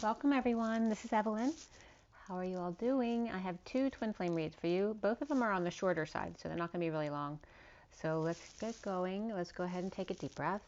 Welcome everyone, this is Evelyn. How are you all doing? I have two twin flame reads for you. Both of them are on the shorter side, so they're not going to be really long. So let's get going. Let's go ahead and take a deep breath.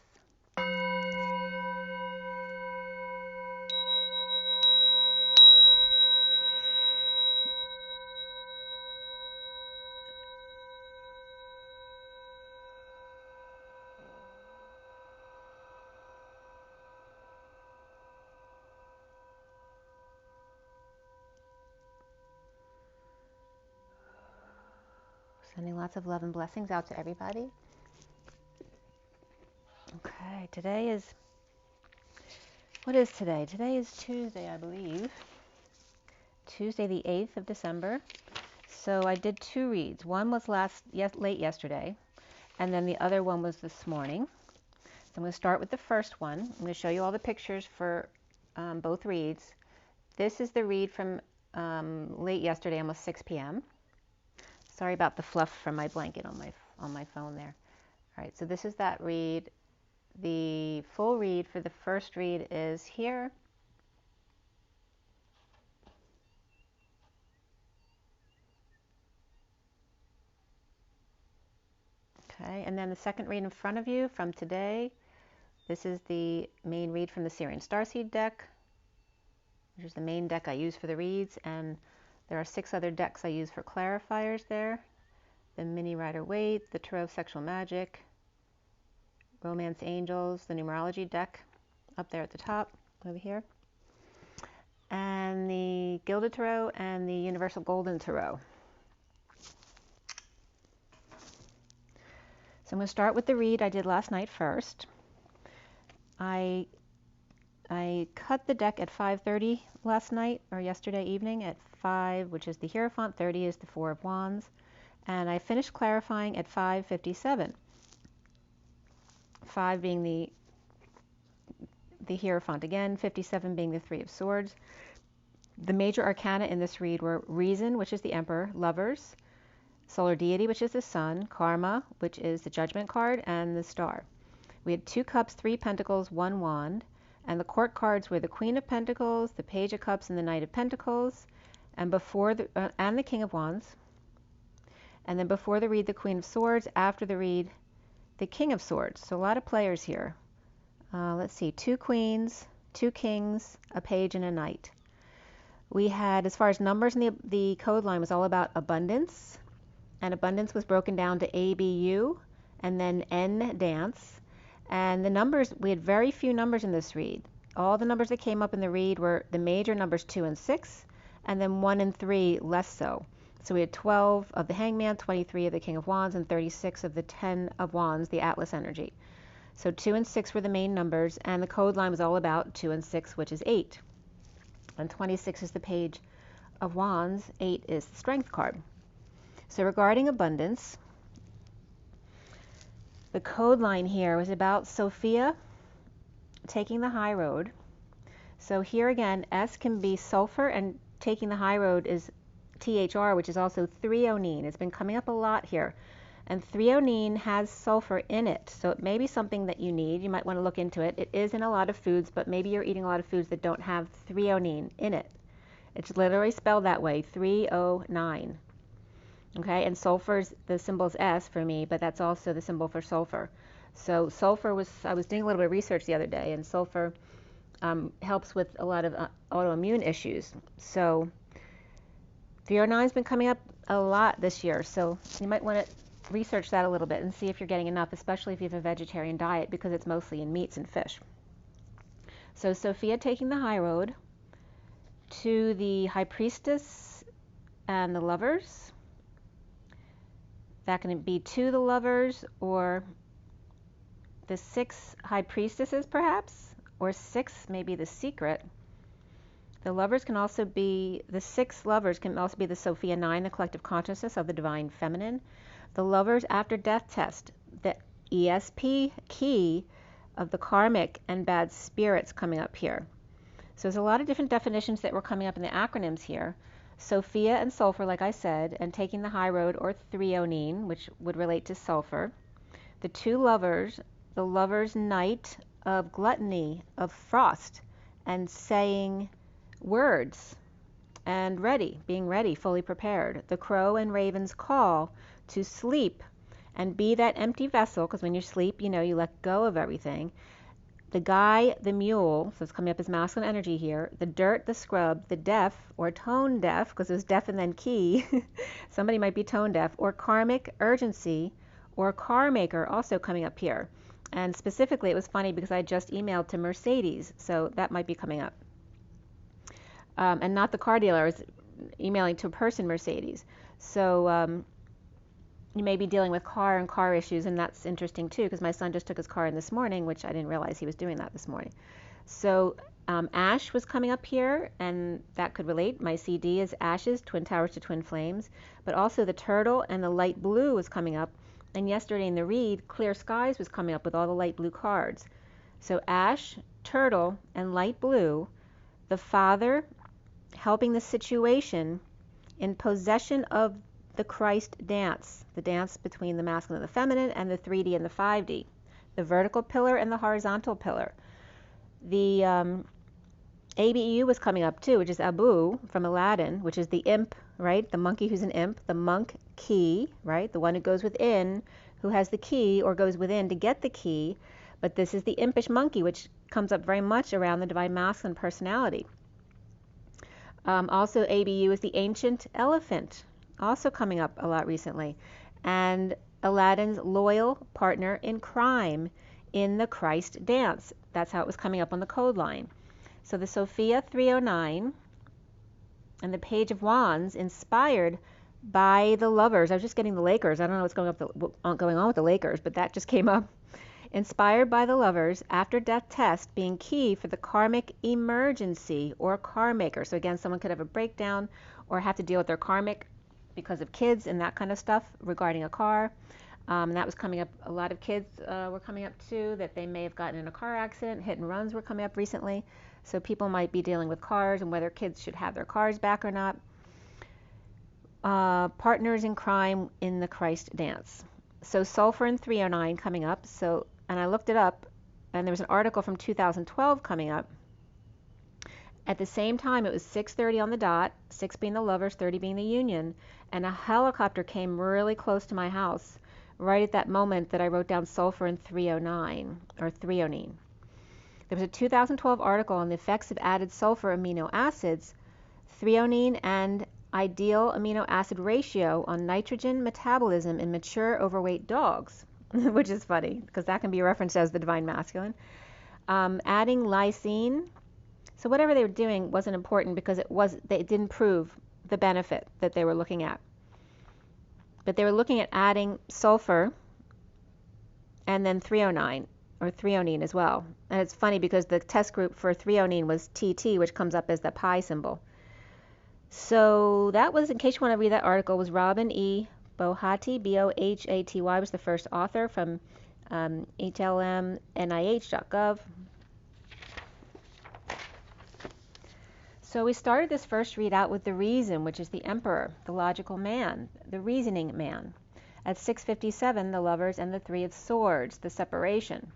Sending lots of love and blessings out to everybody. Okay, today is, what is today? Today is Tuesday, I believe. Tuesday the 8th of December. So I did two reads. One was late yesterday, and then the other one was this morning. So I'm going to start with the first one. I'm going to show you all the pictures for both reads. This is the read from late yesterday, almost 6 p.m. Sorry about the fluff from my blanket on my phone there. All right, so this is that read. The full read for the first read is here. Okay, and then the second read in front of you from today. This is the main read from the SIRIAN STARSEED deck, which is the main deck I use for the reads, and there are 6 other decks I use for clarifiers there. The Mini Rider Waite, the Tarot of Sexual Magic, Romance Angels, the Numerology deck up there at the top, over here, and the Gilded Tarot and the Universal Golden Tarot. So I'm going to start with the read I did last night first. I cut the deck at 5:30 last night, or yesterday evening at 5, which is the Hierophant, 30 is the 4 of Wands, and I finished clarifying at 5:57. 5 being the Hierophant again, 57 being the 3 of Swords. The major arcana in this read were Reason, which is the Emperor, Lovers, Solar Deity, which is the Sun, Karma, which is the Judgment card, and the Star. We had 2 Cups, 3 Pentacles, 1 Wand, and the court cards were the Queen of Pentacles, the Page of Cups, and the Knight of Pentacles, and and the King of Wands. And then before the read, the Queen of Swords. After the read, the King of Swords. So a lot of players here. Let's see, 2 Queens, 2 Kings, a Page, and a Knight. We had, as far as numbers in the code line, was all about abundance. And abundance was broken down to ABU, and then N dance. And the numbers, we had very few numbers in this read. All the numbers that came up in the read were the major numbers 2 and 6, and then 1 and 3 less so. So we had 12 of the Hangman, 23 of the King of Wands, and 36 of the 10 of Wands, the Atlas energy. So 2 and 6 were the main numbers, and the code line was all about 2 and 6, which is 8. And 26 is the Page of Wands, 8 is the Strength card. So regarding abundance, the code line here was about Sophia taking the high road. So here again, S can be sulfur, and taking the high road is THR, which is also threonine. It's been coming up a lot here. And threonine has sulfur in it, so it may be something that you need. You might want to look into it. It is in a lot of foods, but maybe you're eating a lot of foods that don't have threonine in it. It's literally spelled that way, 309. Okay, and sulfur, the symbol is S for me, but that's also the symbol for sulfur. So sulfur I was doing a little bit of research the other day, and sulfur helps with a lot of autoimmune issues. So 309 has been coming up a lot this year, so you might want to research that a little bit and see if you're getting enough, especially if you have a vegetarian diet, because it's mostly in meats and fish. So Sophia taking the high road, to the High Priestess and the Lovers. That can be to the Lovers, or the 6 High Priestesses perhaps, or 6 maybe the Secret. The Lovers can also be, the 6 Lovers can also be the Sophia 9, the collective consciousness of the Divine Feminine. The Lovers after death test, the ESP key of the karmic and bad spirits coming up here. So there's a lot of different definitions that were coming up in the acronyms here. Sophia and sulfur, like I said, and taking the high road, or threonine, which would relate to sulfur. The 2 Lovers, the Lover's Knight of gluttony, of frost, and saying words and ready, being ready, fully prepared. The crow and raven's call to sleep and be that empty vessel, because when you sleep, you know, you let go of everything. The guy, the mule, so it's coming up as masculine energy here. The dirt, the scrub, the deaf or tone deaf, because it was deaf and then key. Somebody might be tone deaf, or karmic urgency, or car maker, also coming up here. And specifically, it was funny because I just emailed to Mercedes, so that might be coming up. And not the car dealer, I was emailing to a person, Mercedes. So you may be dealing with car and car issues, and that's interesting too, because my son just took his car in this morning, which I didn't realize he was doing that this morning. So ash was coming up here, and that could relate. My CD is ashes, twin towers to twin flames, but also the turtle and the light blue was coming up. And yesterday in the read, clear skies was coming up with all the light blue cards. So ash, turtle, and light blue, the father helping the situation in possession of the Christ dance, the dance between the masculine and the feminine, and the 3D and the 5D, the vertical pillar and the horizontal pillar. The ABEU was coming up too, which is Abu from Aladdin, which is the imp, right? The monkey who's an imp, the monk key, right? The one who goes within, who has the key or goes within to get the key. But this is the impish monkey, which comes up very much around the divine masculine personality. Also, ABU is the ancient elephant, also coming up a lot recently. And Aladdin's loyal partner in crime in the Christ dance. That's how it was coming up on the code line. So the Sophia 309 and the Page of Wands, inspired by the lovers. I was just getting the Lakers. I don't know what's going on with the Lakers, but that just came up. Inspired by the lovers, after death test being key for the karmic emergency or car maker. So again, someone could have a breakdown or have to deal with their karmic because of kids and that kind of stuff regarding a car. That was coming up. A lot of kids were coming up too, that they may have gotten in a car accident. Hit and runs were coming up recently. So people might be dealing with cars and whether kids should have their cars back or not. Partners in crime in the Christ dance. So sulfur in 309 coming up. So, and I looked it up, and there was an article from 2012 coming up. At the same time, it was 6:30 on the dot, 6 being the lovers, 30 being the union, and a helicopter came really close to my house right at that moment that I wrote down sulfur in 309, or threonine. There was a 2012 article on the effects of added sulfur amino acids, threonine, and ideal amino acid ratio on nitrogen metabolism in mature overweight dogs, which is funny because that can be referenced as the divine masculine. Adding lysine. So whatever they were doing wasn't important because they didn't prove the benefit that they were looking at. But they were looking at adding sulfur and then threonine or threonine as well. And it's funny because the test group for threonine was TT, which comes up as the pi symbol. So that was, in case you want to read that article, was Robin E. Bohati, Bohaty, was the first author from HLMNIH.gov. So we started this first read out with the reason, which is the emperor, the logical man, the reasoning man. At 6:57, the lovers and the 3 of swords, the separation,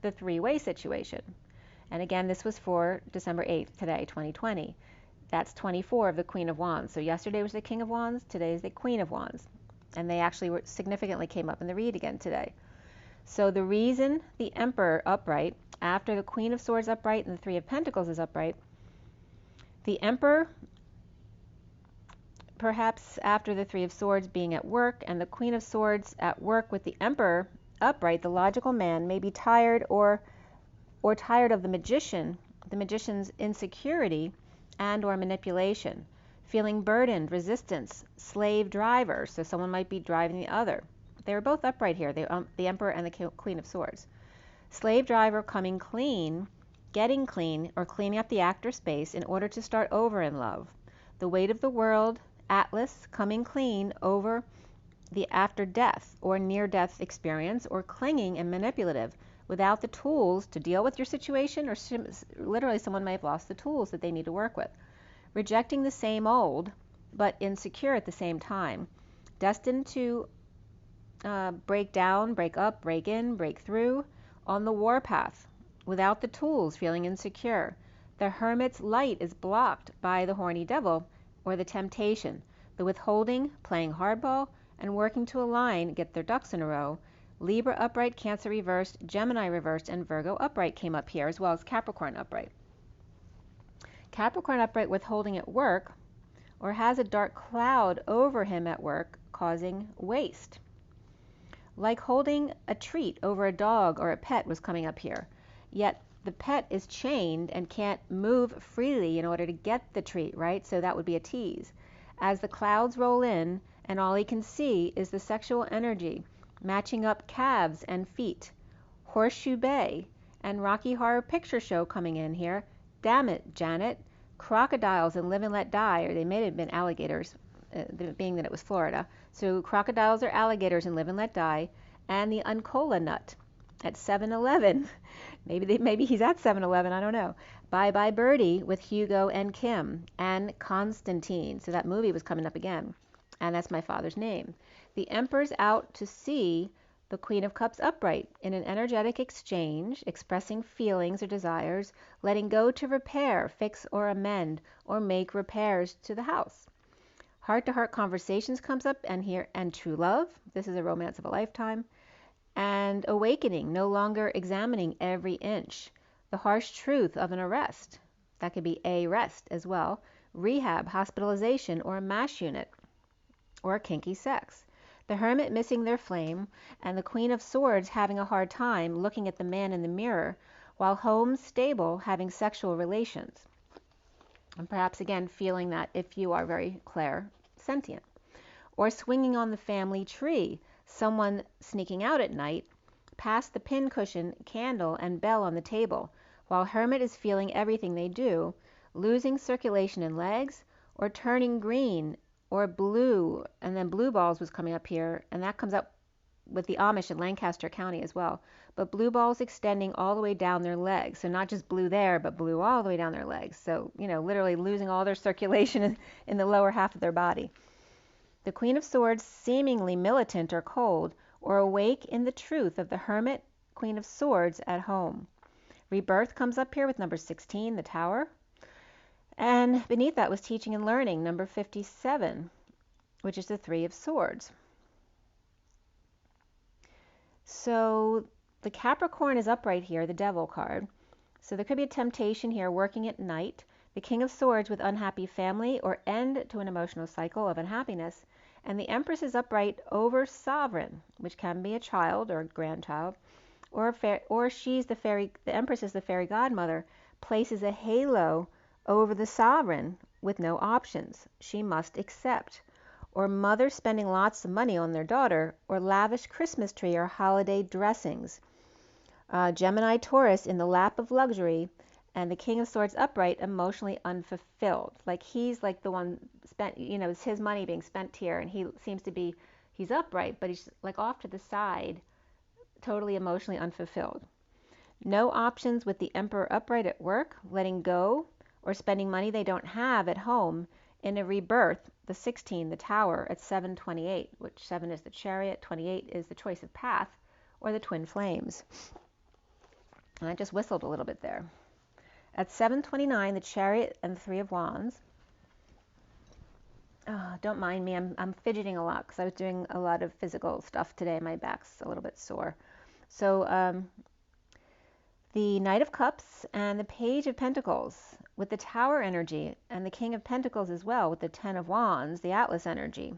the three-way situation. And again, this was for December 8th, today, 2020. That's 24 of the Queen of Wands. So yesterday was the King of Wands, today is the Queen of Wands. And they actually significantly came up in the read again today. So the reason the Emperor upright, after the Queen of Swords upright and the 3 of Pentacles is upright, the Emperor, perhaps after the 3 of Swords being at work and the Queen of Swords at work with the Emperor upright, the logical man may be tired or tired of the magician's insecurity and or manipulation, feeling burdened, resistance, slave driver. So someone might be driving the other. They were both upright here, the Emperor and the Queen of Swords. Slave driver coming clean, getting clean, or cleaning up the actor space in order to start over in love. The weight of the world, Atlas, coming clean over the after death or near death experience, or clinging and manipulative without the tools to deal with your situation, or literally someone may have lost the tools that they need to work with. Rejecting the same old, but insecure at the same time. Destined to break down, break up, break in, break through on the warpath without the tools, feeling insecure. The Hermit's light is blocked by the horny devil, or the temptation, the withholding, playing hardball, and working to align, get their ducks in a row. Libra upright, Cancer reversed, Gemini reversed, and Virgo upright came up here, as well as Capricorn upright. Capricorn upright withholding at work, or has a dark cloud over him at work, causing waste. Like holding a treat over a dog or a pet was coming up here, yet the pet is chained and can't move freely in order to get the treat, right? So that would be a tease. As the clouds roll in and all he can see is the sexual energy matching up calves and feet, Horseshoe Bay, and Rocky Horror Picture Show coming in here. Damn it, Janet. Crocodiles in Live and Let Die, or they may have been alligators, being that it was Florida. So crocodiles or alligators in Live and Let Die, and the Uncola Nut at 7-Eleven. Maybe he's at 7-Eleven, I don't know. Bye Bye Birdie with Hugo and Kim, and Constantine. So that movie was coming up again, and that's my father's name. The Emperor's out to see the Queen of Cups upright in an energetic exchange, expressing feelings or desires, letting go to repair, fix or amend, or make repairs to the house. Heart-to-heart conversations comes up, and true love. This is a romance of a lifetime. And awakening, no longer examining every inch. The harsh truth of an arrest. That could be a rest as well. Rehab, hospitalization, or a MASH unit, or kinky sex. The Hermit missing their flame, and the Queen of Swords having a hard time looking at the man in the mirror, while home stable, having sexual relations. And perhaps again feeling that if you are very clairsentient. Or swinging on the family tree, someone sneaking out at night, past the pincushion, candle, and bell on the table, while Hermit is feeling everything they do, losing circulation in legs, or turning green or blue, and then blue balls was coming up here, and that comes up with the Amish in Lancaster County as well. But blue balls extending all the way down their legs, so not just blue there, but blue all the way down their legs. So, literally losing all their circulation in the lower half of their body. The Queen of Swords seemingly militant or cold, or awake in the truth of the Hermit, Queen of Swords at home. Rebirth comes up here with number 16, the Tower. And beneath that was teaching and learning, number 57, which is the Three of Swords. So the Capricorn is upright here, the Devil card. So there could be a temptation here, working at night. The King of Swords with unhappy family, or end to an emotional cycle of unhappiness. And the Empress is upright over Sovereign, which can be a child or a grandchild, or she's the Empress is the fairy godmother, places a halo over the Sovereign with no options. She must accept. Or mother spending lots of money on their daughter, or lavish Christmas tree or holiday dressings. Gemini Taurus in the lap of luxury, and the King of Swords upright, emotionally unfulfilled. Like he's like the one spent, it's his money being spent here, and he seems to be, he's upright, but he's like off to the side, totally emotionally unfulfilled. No options with the Emperor upright at work, letting go, or spending money they don't have at home in a rebirth, the 16, the Tower at 7:28, which 7 is the Chariot, 28 is the choice of path, or the Twin Flames. And I just whistled a little bit there. At 7:29, the Chariot and the Three of Wands. Oh, don't mind me, I'm fidgeting a lot because I was doing a lot of physical stuff today. My back's a little bit sore. So the Knight of Cups and the Page of Pentacles with the Tower energy, and the King of Pentacles as well with the Ten of Wands, the Atlas energy,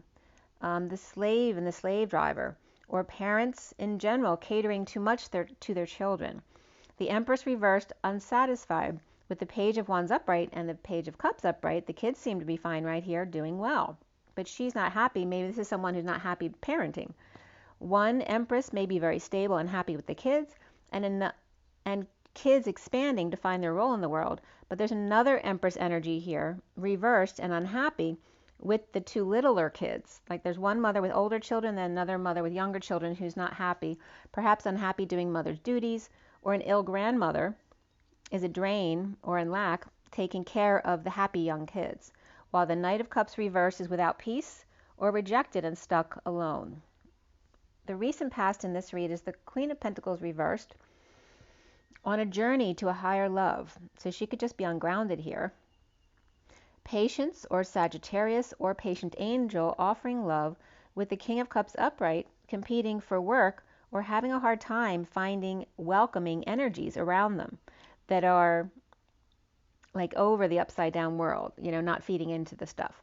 the slave and the slave driver, or parents in general catering too much to their children. The Empress reversed, unsatisfied with the Page of Wands upright and the Page of Cups upright. The kids seem to be fine right here, doing well, but she's not happy. Maybe this is someone who's not happy parenting. One Empress may be very stable and happy with the kids, and kids expanding to find their role in the world, but there's another Empress energy here, reversed and unhappy with the two littler kids. Like there's one mother with older children, then another mother with younger children who's not happy, perhaps unhappy doing mother's duties, or an ill grandmother is a drain or in lack, taking care of the happy young kids, while the Knight of Cups reversed is without peace or rejected and stuck alone. The recent past in this read is the Queen of Pentacles reversed, On a journey to a higher love. So she could just be ungrounded here. Patience or Sagittarius or patient angel offering love with the King of Cups upright, competing for work or having a hard time finding welcoming energies around them that are like over the upside down world, not feeding into the stuff.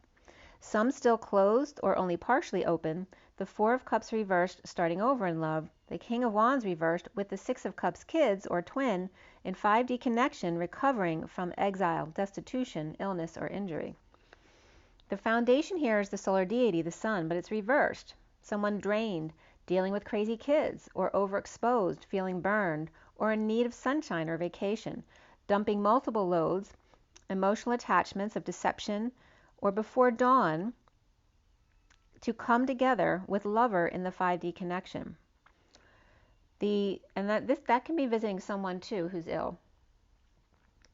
Some still closed or only partially open, the Four of Cups reversed, starting over in love, the King of Wands reversed with the Six of Cups kids or twin in 5D connection, recovering from exile, destitution, illness, or injury. The foundation here is the solar deity, the sun, but it's reversed. Someone drained, dealing with crazy kids, or overexposed, feeling burned, or in need of sunshine or vacation, dumping multiple loads, emotional attachments of deception, or before dawn, to come together with lover in the 5D connection. That can be visiting someone too who's ill.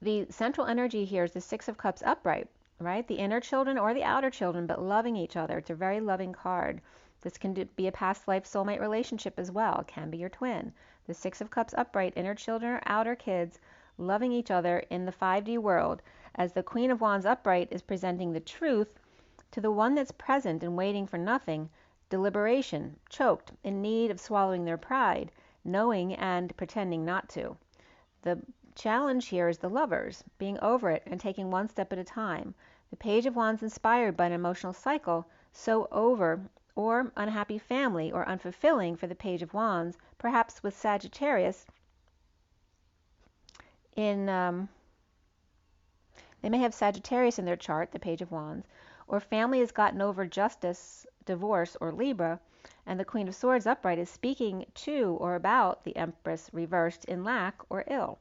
The central energy here is the Six of Cups upright, right? The inner children or the outer children, but loving each other. It's a very loving card. This can be a past life soulmate relationship as well. It can be your twin. The Six of Cups upright, inner children or outer kids, loving each other in the 5D world, as the Queen of Wands upright is presenting the truth to the one that's present and waiting for nothing, deliberation, choked, in need of swallowing their pride, knowing and pretending not to. The challenge here is the lovers, being over it and taking one step at a time. The Page of Wands inspired by an emotional cycle, so over, or unhappy family, or unfulfilling for the Page of Wands, perhaps with Sagittarius they may have Sagittarius in their chart, the Page of Wands, or family has gotten over justice, divorce, or Libra, and the Queen of Swords upright is speaking to or about the Empress reversed in lack or ill.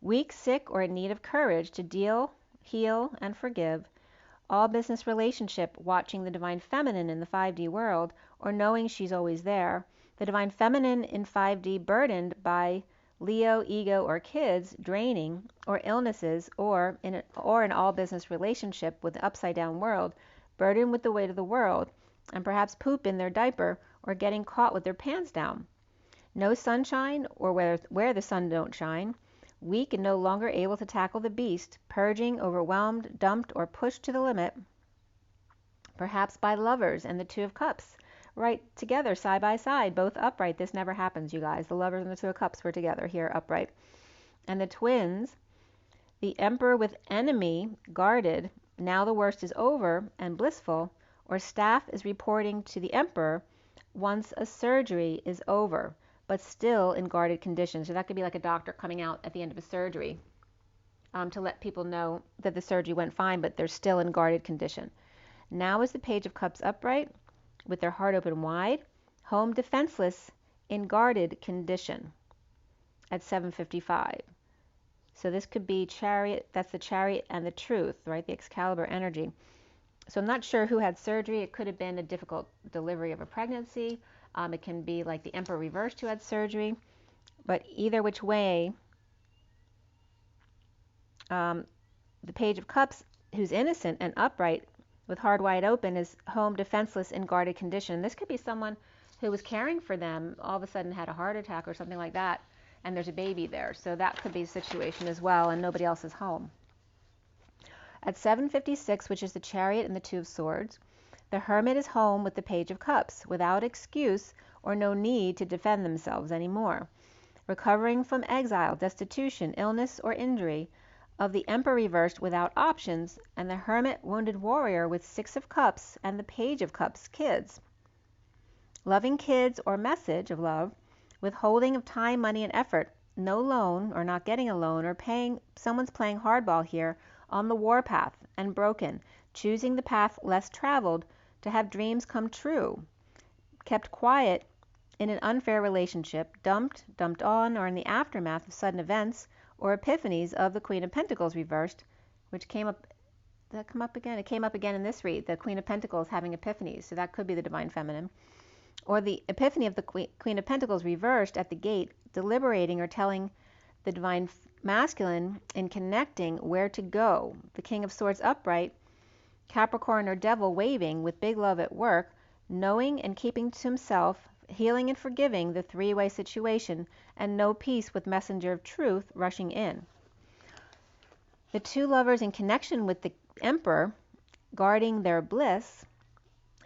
Weak, sick, or in need of courage to deal, heal, and forgive. All business relationship watching the Divine Feminine in the 5D world, or knowing she's always there. The Divine Feminine in 5D burdened by Leo, ego, or kids, draining, or illnesses, or in all business relationship with the upside down world, burdened with the weight of the world, and perhaps poop in their diaper, or getting caught with their pants down. No sunshine, or where the sun don't shine. Weak and no longer able to tackle the beast, purging, overwhelmed, dumped, or pushed to the limit, perhaps by lovers and the Two of Cups, right together, side by side, both upright. This never happens, you guys. The lovers and the Two of Cups were together here, upright. And the twins, the Emperor with enemy, guarded, now the worst is over and blissful, or staff is reporting to the Emperor once a surgery is over, but still in guarded condition. So that could be like a doctor coming out at the end of a surgery to let people know that the surgery went fine, but they're still in guarded condition. Now is the Page of Cups upright, with their heart open wide, home defenseless in guarded condition at 7:55. So this could be Chariot, that's the Chariot and the Truth, right? The Excalibur energy. So I'm not sure who had surgery. It could have been a difficult delivery of a pregnancy. It can be like the Emperor reversed who had surgery. But either which way, the Page of Cups, who's innocent and upright, with heart wide open, is home defenseless in guarded condition. This could be someone who was caring for them, all of a sudden had a heart attack or something like that, and there's a baby there. So that could be a situation as well, and nobody else is home. At 7:56, which is the Chariot and the Two of Swords, the Hermit is home with the Page of Cups, without excuse or no need to defend themselves anymore. Recovering from exile, destitution, illness, or injury, of the Emperor reversed without options, and the Hermit wounded warrior with Six of Cups and the Page of Cups kids. Loving kids or message of love, withholding of time, money, and effort, no loan or not getting a loan, or someone's playing hardball here on the warpath and broken, choosing the path less traveled to have dreams come true, kept quiet in an unfair relationship, dumped on, or in the aftermath of sudden events or epiphanies of the Queen of Pentacles reversed, which came up again. It came up again in this read, the Queen of Pentacles having epiphanies, so that could be the Divine Feminine. Or the epiphany of the Queen of Pentacles reversed at the gate, deliberating or telling the Divine Masculine in connecting where to go. The King of Swords upright, Capricorn or Devil waving with big love at work, knowing and keeping to himself healing and forgiving the three-way situation, and no peace with messenger of truth rushing in. The two lovers in connection with the Emperor guarding their bliss,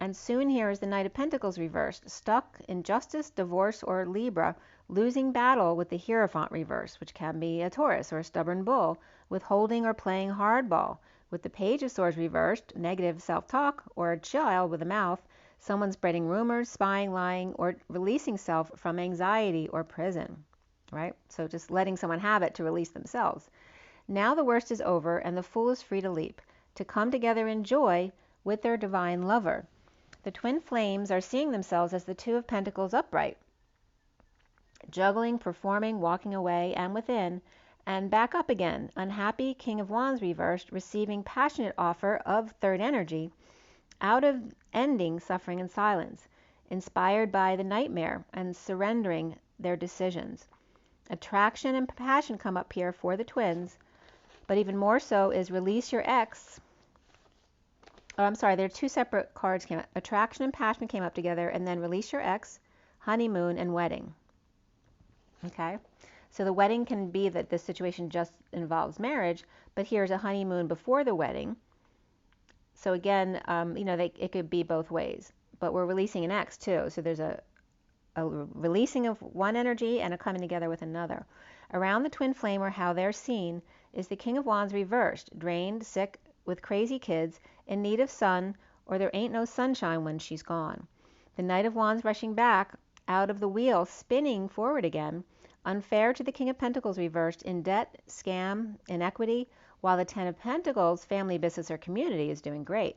and soon here is the Knight of Pentacles reversed, stuck in justice, divorce, or Libra, losing battle with the Hierophant reverse, which can be a Taurus or a stubborn bull, withholding or playing hardball, with the Page of Swords reversed, negative self-talk, or a child with a mouth, someone spreading rumors, spying, lying, or releasing self from anxiety or prison, right? So just letting someone have it to release themselves. Now the worst is over, and the Fool is free to leap, to come together in joy with their divine lover. The twin flames are seeing themselves as the Two of Pentacles upright, juggling, performing, walking away and within, and back up again. Unhappy King of Wands reversed, receiving passionate offer of third energy, out of ending suffering and silence, inspired by the nightmare and surrendering their decisions. Attraction and passion come up here for the twins, but even more so is release your ex. Oh, I'm sorry, there are two separate cards came up. Attraction and passion came up together, and then release your ex, honeymoon, and wedding. Okay, so the wedding can be that this situation just involves marriage, but here's a honeymoon before the wedding. So again, it could be both ways, but we're releasing an ex too. So there's a releasing of one energy and a coming together with another. Around the twin flame, or how they're seen, is the King of Wands reversed, drained, sick, with crazy kids, in need of sun, or there ain't no sunshine when she's gone. The Knight of Wands rushing back out of the wheel, spinning forward again, unfair to the King of Pentacles reversed, in debt, scam, inequity, while the Ten of Pentacles, family, business, or community, is doing great.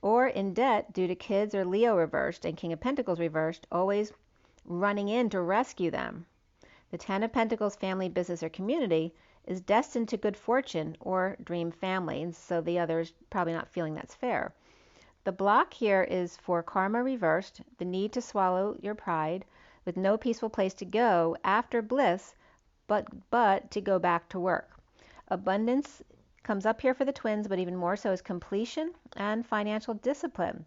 Or in debt due to kids or Leo reversed, and King of Pentacles reversed, always running in to rescue them. The Ten of Pentacles, family, business, or community, is destined to good fortune or dream family, and so the other's probably not feeling that's fair. The block here is for karma reversed, the need to swallow your pride, with no peaceful place to go after bliss, but to go back to work. Abundance comes up here for the twins, but even more so is completion and financial discipline.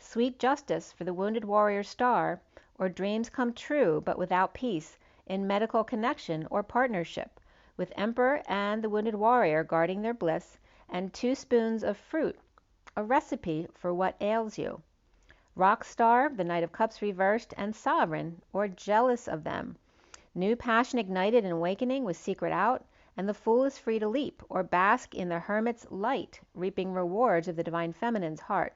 Sweet justice for the wounded warrior star, or dreams come true but without peace, in medical connection or partnership, with Emperor and the wounded warrior guarding their bliss, and 2 spoons of fruit, a recipe for what ails you. Rock star, the Knight of Cups reversed, and sovereign, or jealous of them. New passion ignited and awakening with secret out, and the Fool is free to leap, or bask in the Hermit's light, reaping rewards of the divine feminine's heart.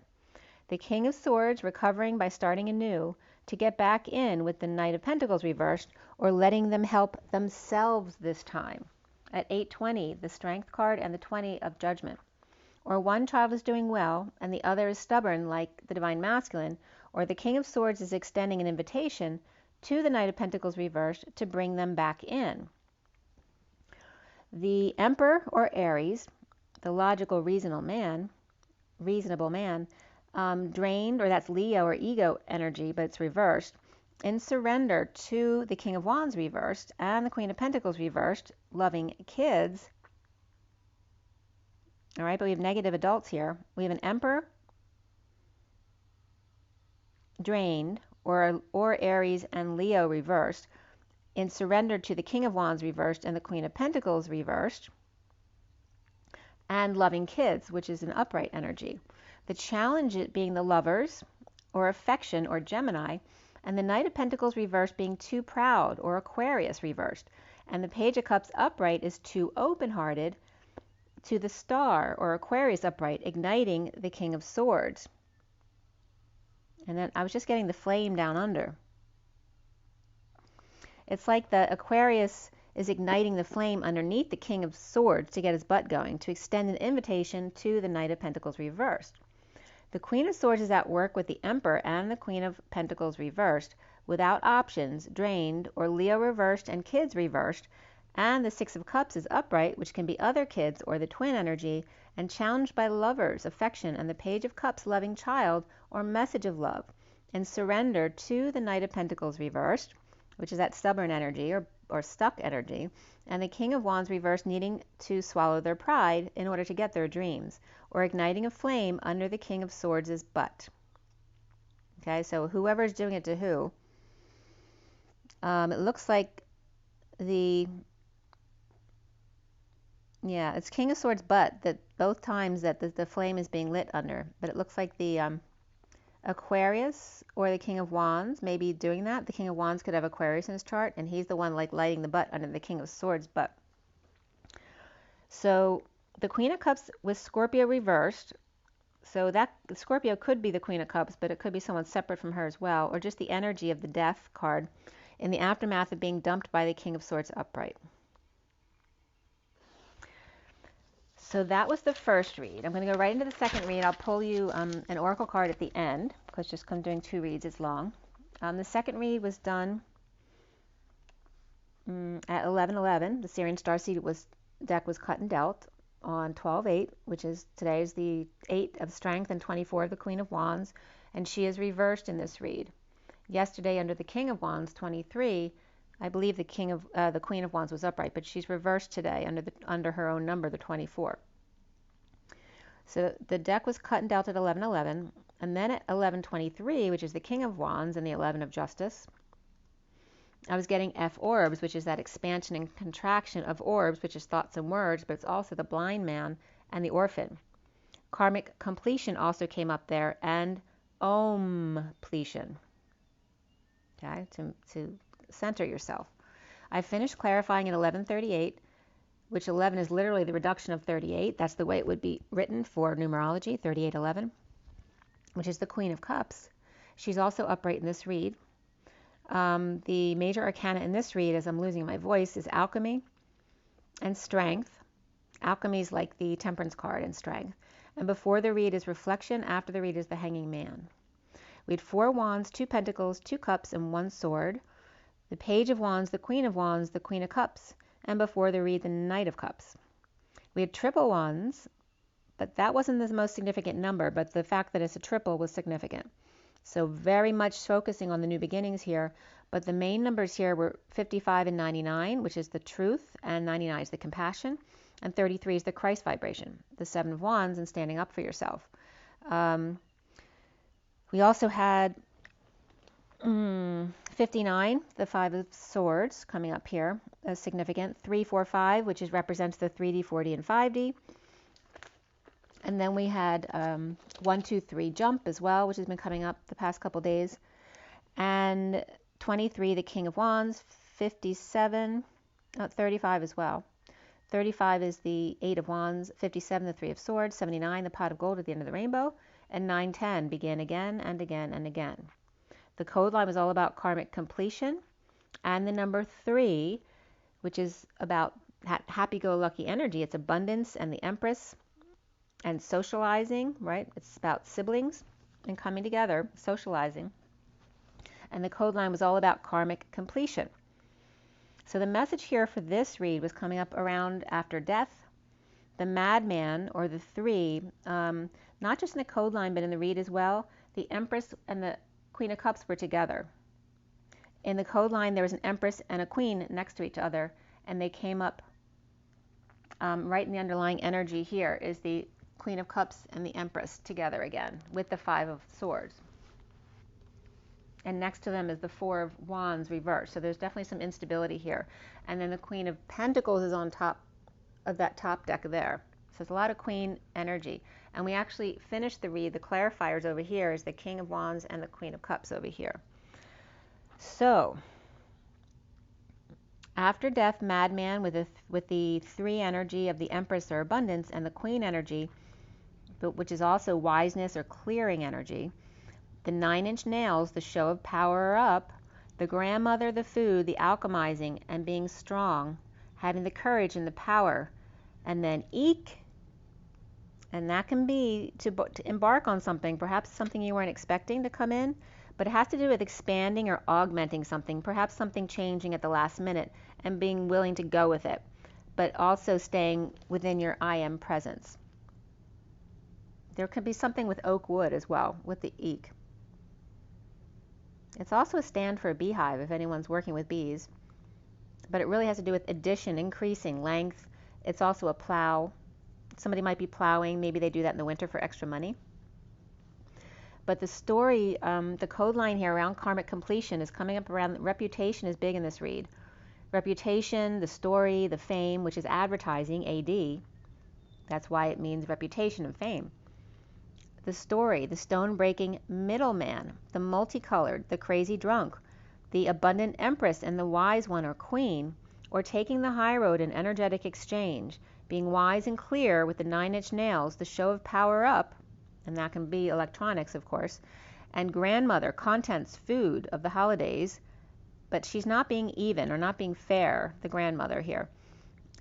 The King of Swords recovering by starting anew, to get back in with the Knight of Pentacles reversed, or letting them help themselves this time. At 820, the Strength card and the 20 of Judgment. Or one child is doing well and the other is stubborn like the Divine Masculine, or the King of Swords is extending an invitation to the Knight of Pentacles reversed to bring them back in. The Emperor, or Aries, the logical reasonable man, drained, or that's Leo or ego energy, but it's reversed, in surrender to the King of Wands reversed and the Queen of Pentacles reversed, loving kids. All right, but we have negative adults here. We have an Emperor drained, or Aries and Leo reversed, in surrender to the King of Wands reversed and the Queen of Pentacles reversed, and loving kids, which is an upright energy. The challenge being the Lovers, or affection, or Gemini, and the Knight of Pentacles reversed being too proud, or Aquarius reversed, and the Page of Cups upright is too open-hearted, to the Star, or Aquarius upright, igniting the King of Swords. And then I was just getting the flame down under. It's like the Aquarius is igniting the flame underneath the King of Swords to get his butt going, to extend an invitation to the Knight of Pentacles reversed. The Queen of Swords is at work with the Emperor and the Queen of Pentacles reversed, without options, drained, or Leo reversed and kids reversed, and the Six of Cups is upright, which can be other kids or the twin energy, and challenged by lovers, affection, and the Page of Cups, loving child, or message of love, and surrender to the Knight of Pentacles reversed, which is that stubborn energy or stuck energy, and the King of Wands reversed needing to swallow their pride in order to get their dreams, or igniting a flame under the King of Swords' butt. Okay, so whoever's doing it to who, It looks like it's King of Swords, but that both times that the flame is being lit under. But it looks like the Aquarius or the King of Wands may be doing that. The King of Wands could have Aquarius in his chart, and he's the one like lighting the butt under the King of Swords butt. So the Queen of Cups with Scorpio reversed. So that Scorpio could be the Queen of Cups, but it could be someone separate from her as well, or just the energy of the Death card in the aftermath of being dumped by the King of Swords upright. So that was the first read. I'm going to go right into the second read. I'll pull you an oracle card at the end, because just I'm doing 2 reads is long. The second read was done at 11:11. The SIRIAN Starseed deck was cut and dealt on 12/8, which is today is the 8 of Strength and 24 of the Queen of Wands, and she is reversed in this read. Yesterday under the King of Wands, 23, I believe the Queen of Wands was upright, but she's reversed today under her own number, the 24. So the deck was cut and dealt at 11:11, and then at 11:23, which is the King of Wands and the 11 of Justice, I was getting F orbs, which is that expansion and contraction of orbs, which is thoughts and words, but it's also the blind man and the orphan. Karmic completion also came up there, and Om-pletion. Okay, to center yourself. I finished clarifying at 11:38, which 11 is literally the reduction of 38. That's the way it would be written for numerology, 3811, which is the Queen of Cups. She's also upright in this read. The major arcana in this read, as I'm losing my voice, is alchemy and strength. Alchemy is like the temperance card and strength. And before the read is reflection, after the read is the hanging man. We had 4 wands, 2 pentacles, 2 cups, and 1 sword. The page of wands, the Queen of Wands, the Queen of Cups, and before the read, the Knight of Cups. We had triple wands, but that wasn't the most significant number, but the fact that it's a triple was significant. So very much focusing on the new beginnings here, but the main numbers here were 55 and 99, which is the truth, and 99 is the compassion, and 33 is the Christ vibration, the 7 of Wands and standing up for yourself. We also had 59, the 5 of Swords, coming up here as significant. 3, 4, 5, which represents the 3D, 4D, and 5D. And then we had 1, 2, 3 jump as well, which has been coming up the past couple days. And 23, the King of Wands. 57, 35 as well. 35 is the 8 of Wands. 57, the 3 of Swords. 79, the pot of gold at the end of the rainbow. And 9, 10, begin again and again and again. The code line was all about karmic completion. And the number 3, which is about happy-go-lucky energy. It's abundance and the Empress and socializing, right? It's about siblings and coming together, socializing. And the code line was all about karmic completion. So the message here for this read was coming up around after death, the madman, or the 3, not just in the code line, but in the read as well. The Empress and the Queen of Cups were together. In the code line, there was an Empress and a Queen next to each other, and they came up right in the underlying energy here is the Queen of Cups and the Empress together again with the 5 of Swords. And next to them is the 4 of Wands reversed. So there's definitely some instability here. And then the Queen of Pentacles is on top of that top deck there. So it's a lot of Queen energy. And we actually finished the read. The clarifiers over here is the King of Wands and the Queen of Cups over here. So after death, madman with the 3 energy of the Empress or abundance and the Queen energy, which is also wiseness or clearing energy. The 9-inch nails, the show of power up, the grandmother, the food, the alchemizing, and being strong, having the courage and the power, and then eek, and that can be to embark on something, perhaps something you weren't expecting to come in, but it has to do with expanding or augmenting something, perhaps something changing at the last minute, and being willing to go with it, but also staying within your I am presence. There could be something with oak wood as well, with the eek. It's also a stand for a beehive if anyone's working with bees, but it really has to do with addition, increasing length. It's also a plow. Somebody might be plowing. Maybe they do that in the winter for extra money. But the story, the code line here around karmic completion is coming up around reputation is big in this read. Reputation, the story, the fame, which is advertising, AD. That's why it means reputation and fame. The story, the stone-breaking middleman, the multicolored, the crazy drunk, the abundant empress and the wise one or queen, or taking the high road in energetic exchange, being wise and clear with the 9-inch nails, the show of power up, and that can be electronics, of course, and grandmother, contents, food of the holidays, but she's not being even or not being fair, the grandmother here.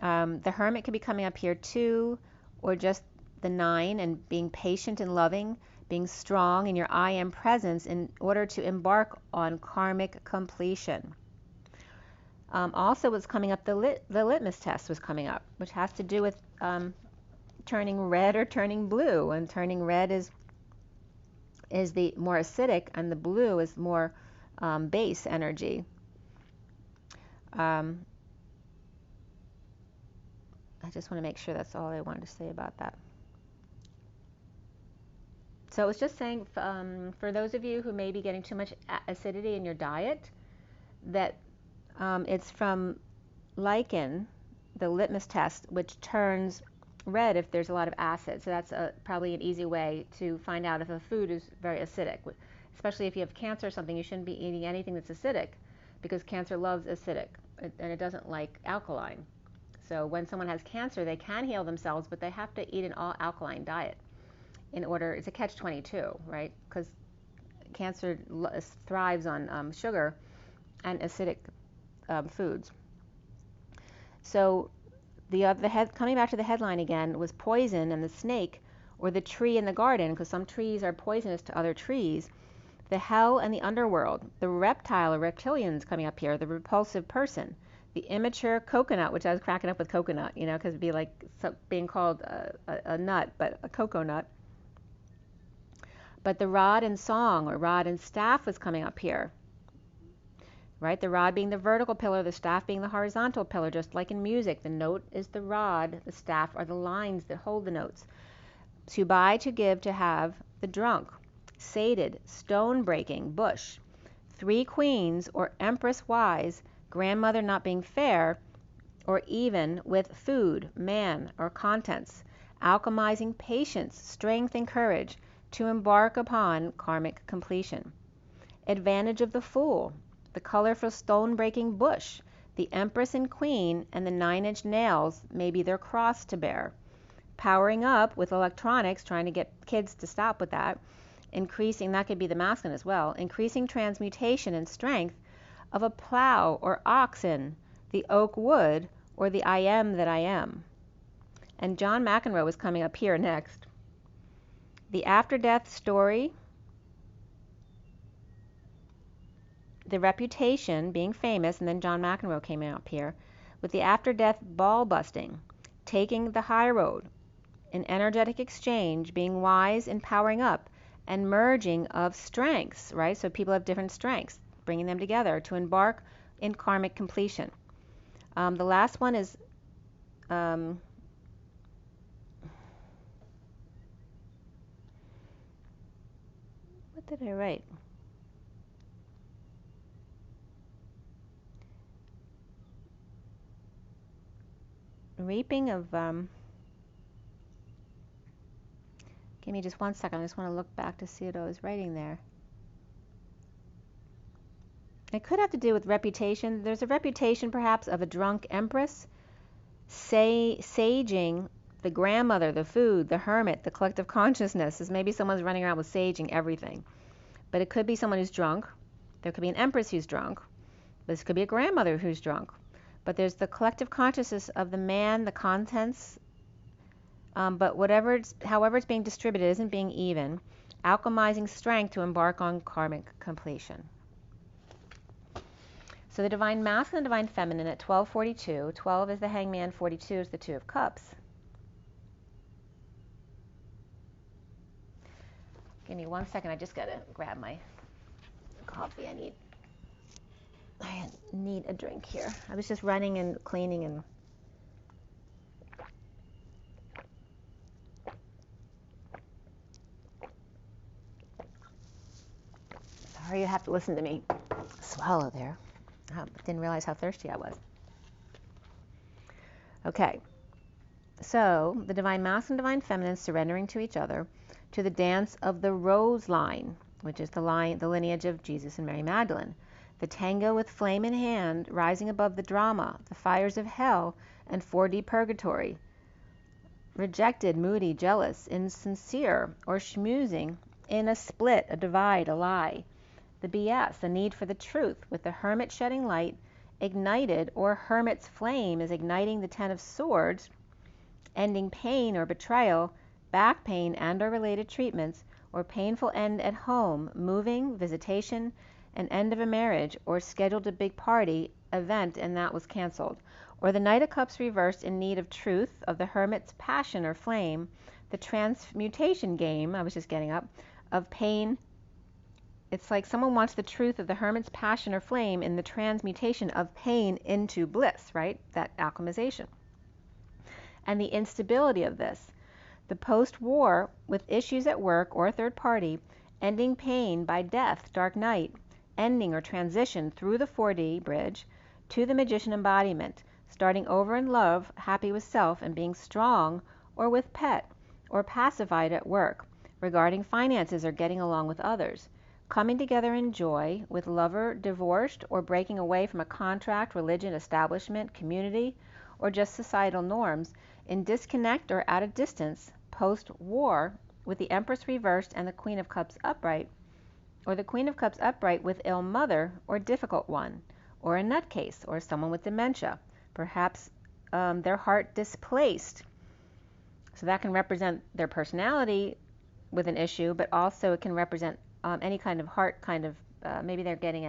The hermit could be coming up here too, or just the 9 and being patient and loving, being strong in your I am presence in order to embark on karmic completion. Also was coming up, the litmus test was coming up, which has to do with turning red or turning blue, and turning red is the more acidic and the blue is more base energy. I just want to make sure that's all I wanted to say about that. So I was just saying, for those of you who may be getting too much acidity in your diet, that it's from lichen, the litmus test, which turns red if there's a lot of acid. So that's probably an easy way to find out if a food is very acidic. Especially if you have cancer or something, you shouldn't be eating anything that's acidic, because cancer loves acidic and it doesn't like alkaline. So when someone has cancer, they can heal themselves, but they have to eat an all-alkaline diet in order. It's a catch-22, right? Because cancer thrives on sugar and acidic foods. So coming back to the headline again, was poison and the snake, or the tree in the garden, because some trees are poisonous to other trees, the hell and the underworld, the reptile or reptilians coming up here, the repulsive person, the immature coconut, which I was cracking up with coconut, you know, because it'd be like being called a nut, but a coconut. But the rod and song, or rod and staff, was coming up here, right? The rod being the vertical pillar, the staff being the horizontal pillar, just like in music. The note is the rod, the staff are the lines that hold the notes. To buy, to give, to have, the drunk, sated, stone-breaking, bush, 3 queens, or empress wise, grandmother not being fair, or even with food, man, or contents, alchemizing patience, strength, and courage, to embark upon karmic completion. Advantage of the fool, the colorful stone-breaking bush, the empress and queen, and the 9-inch nails may be their cross to bear. Powering up with electronics, trying to get kids to stop with that, increasing, that could be the masculine as well, increasing transmutation and strength of a plow or oxen, the oak wood, or the I am that I am. And John McEnroe is coming up here next. The after-death story, the reputation, being famous, and then John McEnroe came up here, with the after-death ball busting, taking the high road, an energetic exchange, being wise and powering up, and merging of strengths, right? So people have different strengths, bringing them together to embark in karmic completion. The last one is what did I write? Reaping of give me just one second. I just want to look back to see what I was writing there. It could have to do with reputation. There's a reputation perhaps of a drunk empress, saging the grandmother, the food, the hermit, the collective consciousness. Is maybe someone's running around with saging everything. But it could be someone who's drunk. There could be an empress who's drunk. This could be a grandmother who's drunk. But there's the collective consciousness of the man, the contents, but however it's being distributed isn't being even, alchemizing strength to embark on karmic completion. So the divine masculine and divine feminine at 1242, 12 is the hangman, 42 is the 2 of cups. Give me one second, I just gotta grab my coffee. I need a drink here. I was just running and cleaning and you have to listen to me swallow there. I didn't realize how thirsty I was. Okay, so the Divine Masculine and Divine Feminine surrendering to each other to the dance of the rose line, which is the lineage of Jesus and Mary Magdalene. The tango with flame in hand, rising above the drama, the fires of hell, and 4D purgatory. Rejected, moody, jealous, insincere, or schmoozing, in a split, a divide, a lie. The BS, the need for the truth, with the hermit shedding light, ignited, or hermit's flame is igniting the Ten of Swords, ending pain or betrayal, back pain and or related treatments, or painful end at home, moving, visitation, an end of a marriage, or scheduled a big party, event, and that was canceled. Or the Knight of Cups reversed in need of truth, of the hermit's passion or flame, the transmutation game, I was just getting up, of pain. It's like someone wants the truth of the hermit's passion or flame in the transmutation of pain into bliss, right? That alchemization. And the instability of this. The post-war, with issues at work or third party, ending pain by death, dark night, ending or transition through the 4D bridge to the magician embodiment, starting over in love, happy with self, and being strong, or with pet, or pacified at work, regarding finances or getting along with others, coming together in joy, with lover divorced or breaking away from a contract, religion, establishment, community, or just societal norms, in disconnect or at a distance, post-war, with the Empress reversed and the Queen of Cups upright, or the Queen of Cups upright with ill mother or difficult one, or a nutcase, or someone with dementia, perhaps their heart displaced. So that can represent their personality with an issue, but also it can represent any kind of heart maybe they're getting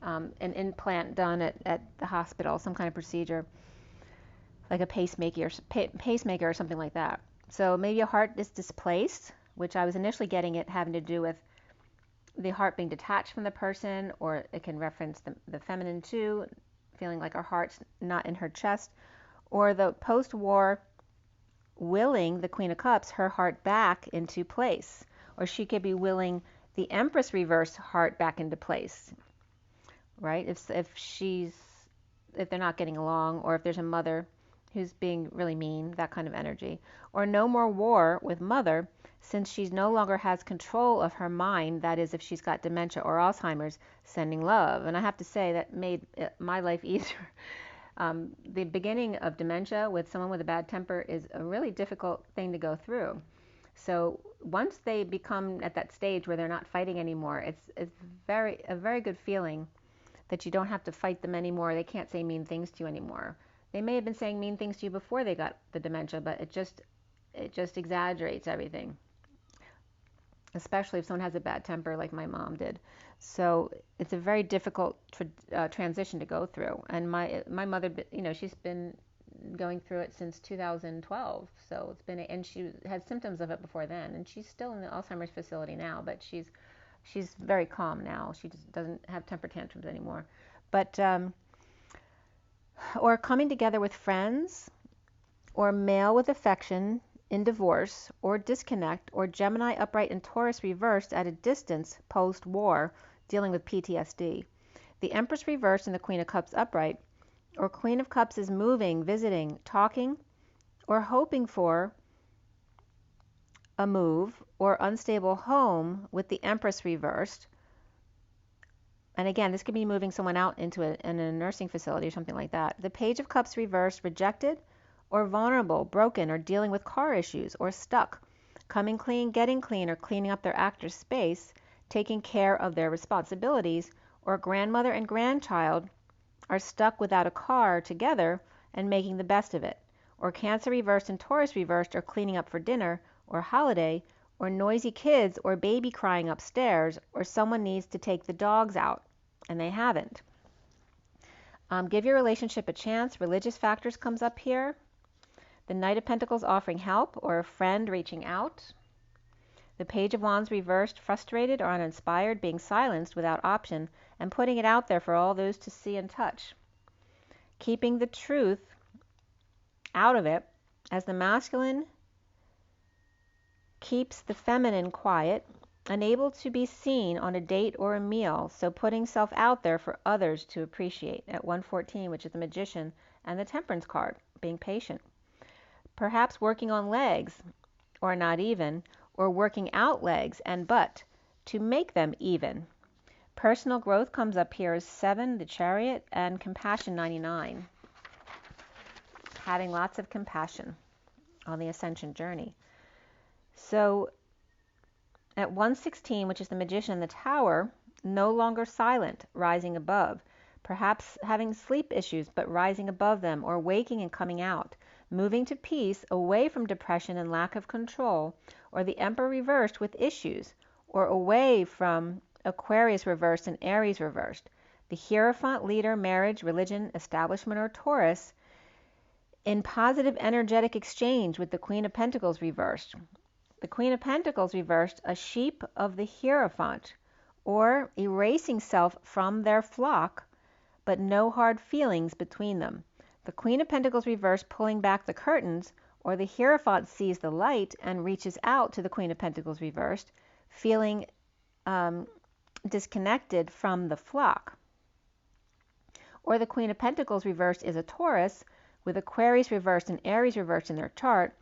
an implant done at the hospital, some kind of procedure, like a pacemaker or something like that. So maybe a heart is displaced, which I was initially getting it having to do with the heart being detached from the person, or it can reference the feminine too, feeling like our heart's not in her chest, or the post-war willing the Queen of Cups, her heart back into place, or she could be willing the Empress reverse heart back into place, right? If they're not getting along, or if there's a mother who's being really mean, that kind of energy. Or no more war with mother, since she no longer has control of her mind, that is if she's got dementia or Alzheimer's, sending love. And I have to say that made my life easier. The beginning of dementia with someone with a bad temper is a really difficult thing to go through. So once they become at that stage where they're not fighting anymore, it's a very good feeling that you don't have to fight them anymore. They can't say mean things to you anymore. They may have been saying mean things to you before they got the dementia, but it just exaggerates everything, especially if someone has a bad temper like my mom did. So it's a very difficult transition to go through. And my mother, she's been going through it since 2012. So it's been, and she had symptoms of it before then, and she's still in the Alzheimer's facility now, but she's very calm now. She just doesn't have temper tantrums anymore. But or coming together with friends, or male with affection in divorce or disconnect, or Gemini upright and Taurus reversed at a distance post-war, dealing with PTSD. The Empress reversed and the Queen of Cups upright, or Queen of Cups is moving, visiting, talking, or hoping for a move or unstable home with the Empress reversed. And again, this could be moving someone out into in a nursing facility or something like that. The Page of Cups reversed, rejected, or vulnerable, broken, or dealing with car issues, or stuck, coming clean, getting clean, or cleaning up their actor's space, taking care of their responsibilities, or grandmother and grandchild are stuck without a car together and making the best of it, or Cancer reversed and Taurus reversed are cleaning up for dinner or holiday, or noisy kids or baby crying upstairs, or someone needs to take the dogs out and they haven't. Give your relationship a chance. Religious factors comes up here. The Knight of Pentacles offering help, or a friend reaching out. The Page of Wands reversed, frustrated or uninspired, being silenced without option, and putting it out there for all those to see and touch. Keeping the truth out of it, as the masculine keeps the feminine quiet, unable to be seen on a date or a meal, so putting self out there for others to appreciate at 114, which is the Magician, and the Temperance card, being patient. Perhaps working on legs, or not even, or working out legs and butt to make them even. Personal growth comes up here as 7, the Chariot, and compassion 99. Having lots of compassion on the ascension journey. So at 116, which is the Magician, the Tower, no longer silent, rising above. Perhaps having sleep issues, but rising above them, or waking and coming out. Moving to peace, away from depression and lack of control, or the Emperor reversed with issues, or away from Aquarius reversed and Aries reversed. The Hierophant, leader, marriage, religion, establishment, or Taurus, in positive energetic exchange with the Queen of Pentacles reversed. The Queen of Pentacles reversed, a sheep of the Hierophant, or erasing self from their flock, but no hard feelings between them. The Queen of Pentacles reversed, pulling back the curtains, or the Hierophant sees the light and reaches out to the Queen of Pentacles reversed, feeling disconnected from the flock. Or the Queen of Pentacles reversed is a Taurus with Aquarius reversed and Aries reversed in their chart,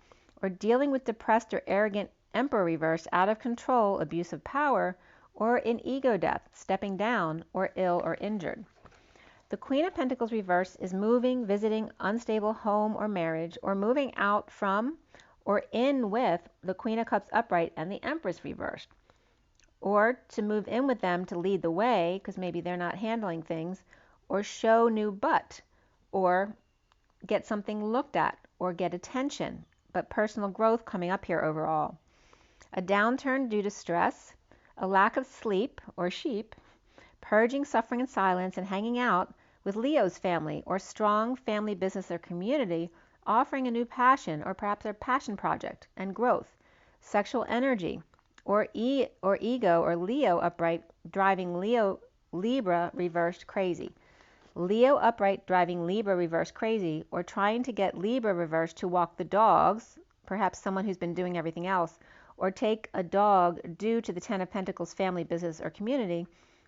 or dealing with depressed or arrogant Emperor reversed, out of control, abuse of power, or in ego death, stepping down, or ill or injured. The Queen of Pentacles reversed is moving, visiting, unstable home or marriage, or moving out from or in with the Queen of Cups upright and the Empress reversed. Or to move in with them to lead the way, because maybe they're not handling things, or show new butt, or get something looked at, or get attention, but personal growth coming up here overall. A downturn due to stress, a lack of sleep, or sheep, purging suffering and silence, and hanging out with Leo's family, or strong family, business, or community, offering a new passion, or perhaps a passion project, and growth. Sexual energy, or ego, or Leo upright, driving Libra reversed crazy. Leo upright driving Libra reversed crazy, or trying to get Libra reversed to walk the dogs, perhaps someone who's been doing everything else, or take a dog due to the Ten of Pentacles family, business, or community,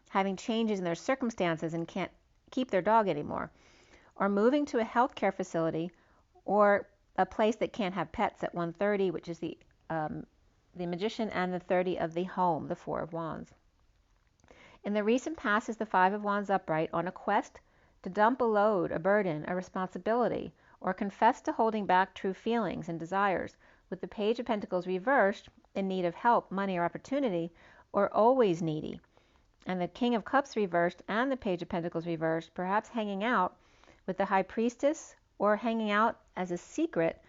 having changes in their circumstances and can't keep their dog anymore, or moving to a healthcare facility, or a place that can't have pets at 130, which is the Magician, and the 30 of the home, the Four of Wands. In the recent past is the Five of Wands upright, on a quest to dump a load, a burden, a responsibility, or confess to holding back true feelings and desires, with the Page of Pentacles reversed, in need of help, money, or opportunity, or always needy. And the King of Cups reversed and the Page of Pentacles reversed, perhaps hanging out with the High Priestess, or hanging out as a secret,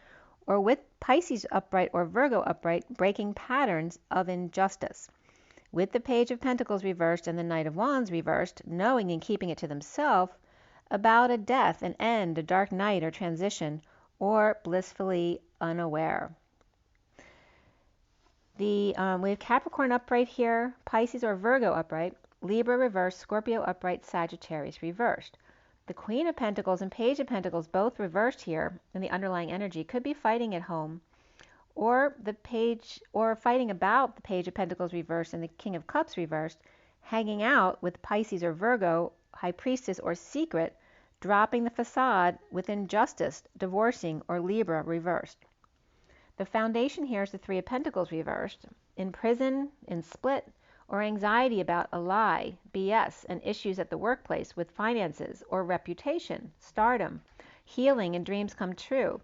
or with Pisces upright or Virgo upright, breaking patterns of injustice. With the Page of Pentacles reversed and the Knight of Wands reversed, knowing and keeping it to themselves about a death, an end, a dark night, or transition, or blissfully unaware. We have Capricorn upright here, Pisces or Virgo upright, Libra reversed, Scorpio upright, Sagittarius reversed. The Queen of Pentacles and Page of Pentacles both reversed here, and the underlying energy could be fighting at home, or fighting about the Page of Pentacles reversed and the King of Cups reversed, hanging out with Pisces or Virgo, High Priestess, or secret, dropping the facade with injustice, divorcing, or Libra reversed. The foundation here is the Three of Pentacles reversed, in prison, in split, or anxiety about a lie, BS, and issues at the workplace with finances or reputation, stardom, healing and dreams come true,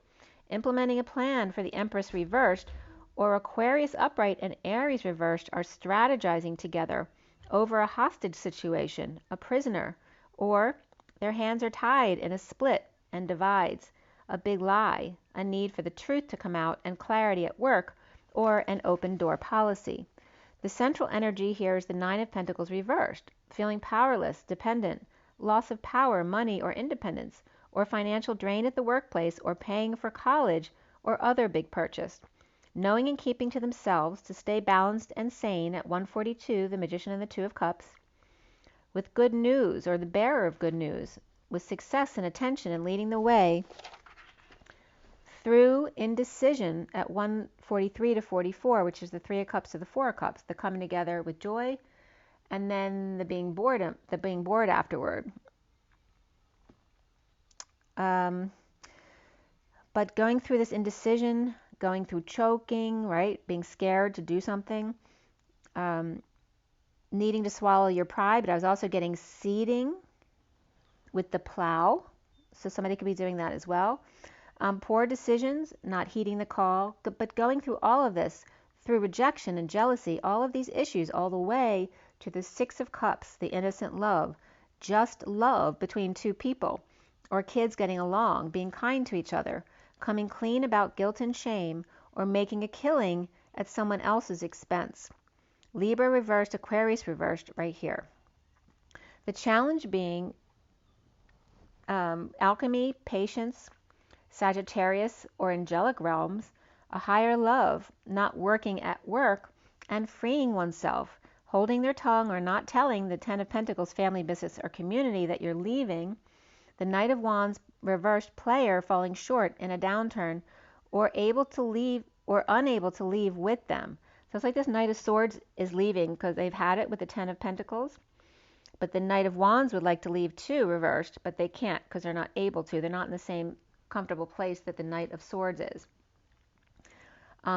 implementing a plan for the Empress reversed, or Aquarius upright and Aries reversed are strategizing together over a hostage situation, a prisoner, or their hands are tied in a split and divides, a big lie, a need for the truth to come out, and clarity at work, or an open door policy. The central energy here is the Nine of Pentacles reversed, feeling powerless, dependent, loss of power, money, or independence, or financial drain at the workplace, or paying for college or other big purchase. Knowing and keeping to themselves to stay balanced and sane at 142, the Magician and the Two of Cups, with good news, or the bearer of good news, with success and attention and leading the way, through indecision at 143 to 44, which is the 3 of Cups to the 4 of Cups, the coming together with joy, and then the being bored afterward. But going through this indecision, going through choking, right, being scared to do something, needing to swallow your pride, but I was also getting seeding with the plow, so somebody could be doing that as well. Poor decisions, not heeding the call, but going through all of this, through rejection and jealousy, all of these issues, all the way to the 6 of Cups, the innocent love, just love between two people, or kids getting along, being kind to each other, coming clean about guilt and shame, or making a killing at someone else's expense. Libra reversed, Aquarius reversed right here. The challenge being alchemy, patience, Sagittarius or angelic realms, a higher love, not working at work, and freeing oneself, holding their tongue or not telling the 10 of Pentacles family, business, or community that you're leaving. The Knight of Wands reversed, player falling short in a downturn, or able to leave or unable to leave with them. So it's like this Knight of Swords is leaving because they've had it with the 10 of Pentacles. But the Knight of Wands would like to leave too, reversed, but they can't because they're not able to. They're not in the same comfortable place that the Knight of Swords is.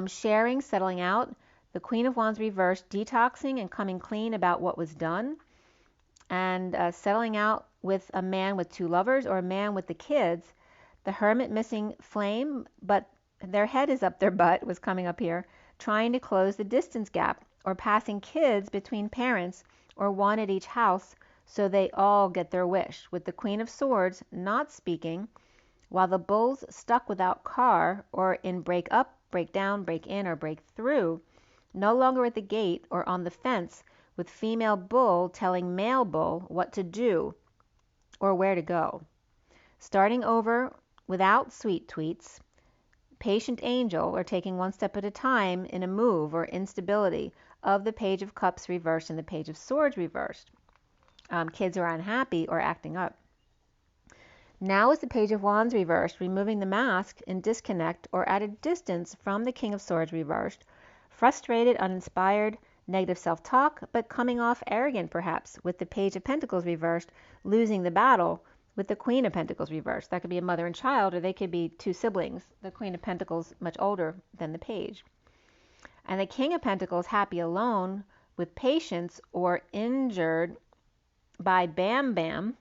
Sharing, settling out. The Queen of Wands reversed, detoxing and coming clean about what was done. And settling out with a man with 2 lovers or a man with the kids. The Hermit missing flame, but their head is up their butt, was coming up here, trying to close the distance gap, or passing kids between parents, or one at each house, so they all get their wish. With the Queen of Swords not speaking, while the Bull's stuck without car, or in break up, break down, break in, or break through, no longer at the gate or on the fence, with female bull telling male bull what to do or where to go. Starting over without sweet tweets, patient angel, or taking one step at a time in a move or instability of the Page of Cups reversed and the Page of Swords reversed. Kids are unhappy or acting up. Now is the Page of Wands reversed, removing the mask in disconnect or at a distance from the King of Swords reversed, frustrated, uninspired, negative self-talk, but coming off arrogant perhaps, with the Page of Pentacles reversed, losing the battle with the Queen of Pentacles reversed. That could be a mother and child, or they could be 2 siblings. The Queen of Pentacles much older than the Page. And the King of Pentacles happy alone with patience or injured by Bam Bam,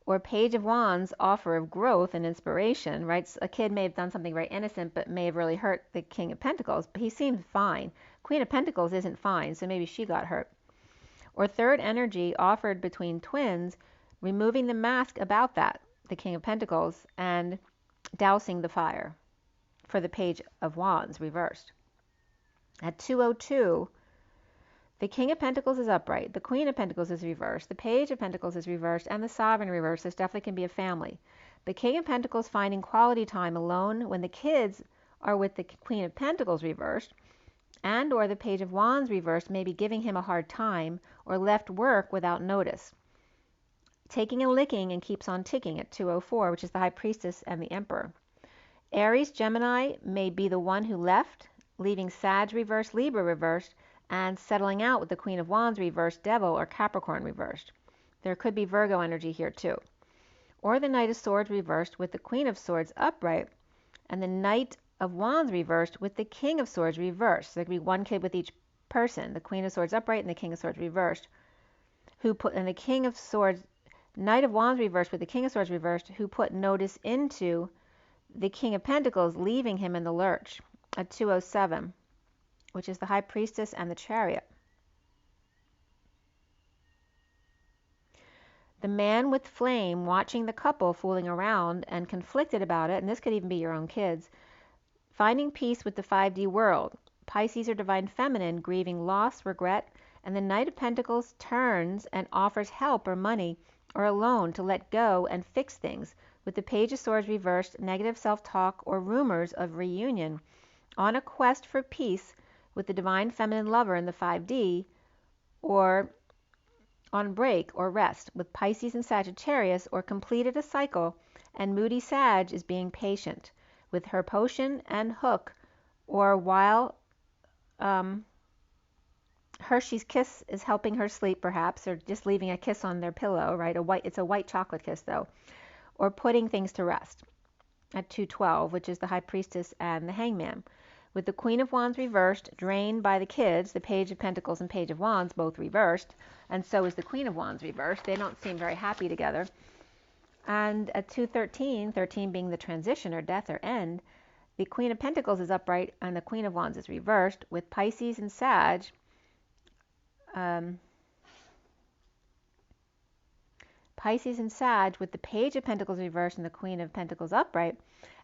or Page of Wands offer of growth and inspiration, right? A kid may have done something very innocent, but may have really hurt the King of Pentacles, but he seemed fine. Queen of Pentacles isn't fine, so maybe she got hurt. Or third energy offered between twins, removing the mask about that, the King of Pentacles, and dousing the fire for the Page of Wands reversed. At 202, the King of Pentacles is upright, the Queen of Pentacles is reversed, the Page of Pentacles is reversed, and the Sovereign reversed. This definitely can be a family. The King of Pentacles finding quality time alone when the kids are with the Queen of Pentacles reversed, and or the Page of Wands reversed, maybe giving him a hard time, or left work without notice. Taking a licking and keeps on ticking at 204, which is the High Priestess and the Emperor. Aries, Gemini may be the one who left, leaving Sag reversed, Libra reversed, and settling out with the Queen of Wands reversed, Devil or Capricorn reversed. There could be Virgo energy here too. Or the Knight of Swords reversed with the Queen of Swords upright, and the Knight of Wands reversed with the King of Swords reversed. So there could be one kid with each person, the Queen of Swords upright and the King of Swords reversed, and the King of Swords, Knight of Wands reversed with the King of Swords reversed, who put notice into the King of Pentacles, leaving him in the lurch at 207. Which is the High Priestess and the Chariot. The man with flame watching the couple fooling around and conflicted about it, and this could even be your own kids, finding peace with the 5D world. Pisces or Divine Feminine grieving loss, regret, and the Knight of Pentacles turns and offers help or money or a loan to let go and fix things, with the Page of Swords reversed, negative self-talk or rumors of reunion, on a quest for peace with the Divine Feminine lover in the 5D, or on break or rest with Pisces and Sagittarius, or completed a cycle, and moody Sag is being patient with her potion and hook, or while Hershey's kiss is helping her sleep, perhaps, or just leaving a kiss on their pillow, right? It's a white chocolate kiss, though, or putting things to rest at 212, which is the High Priestess and the Hangman. With the Queen of Wands reversed, drained by the kids, the Page of Pentacles and Page of Wands both reversed, and so is the Queen of Wands reversed. They don't seem very happy together. And at 213, 13 being the transition or death or end, the Queen of Pentacles is upright and the Queen of Wands is reversed, with Pisces and Sag. Pisces and Sag with the Page of Pentacles reversed and the Queen of Pentacles upright,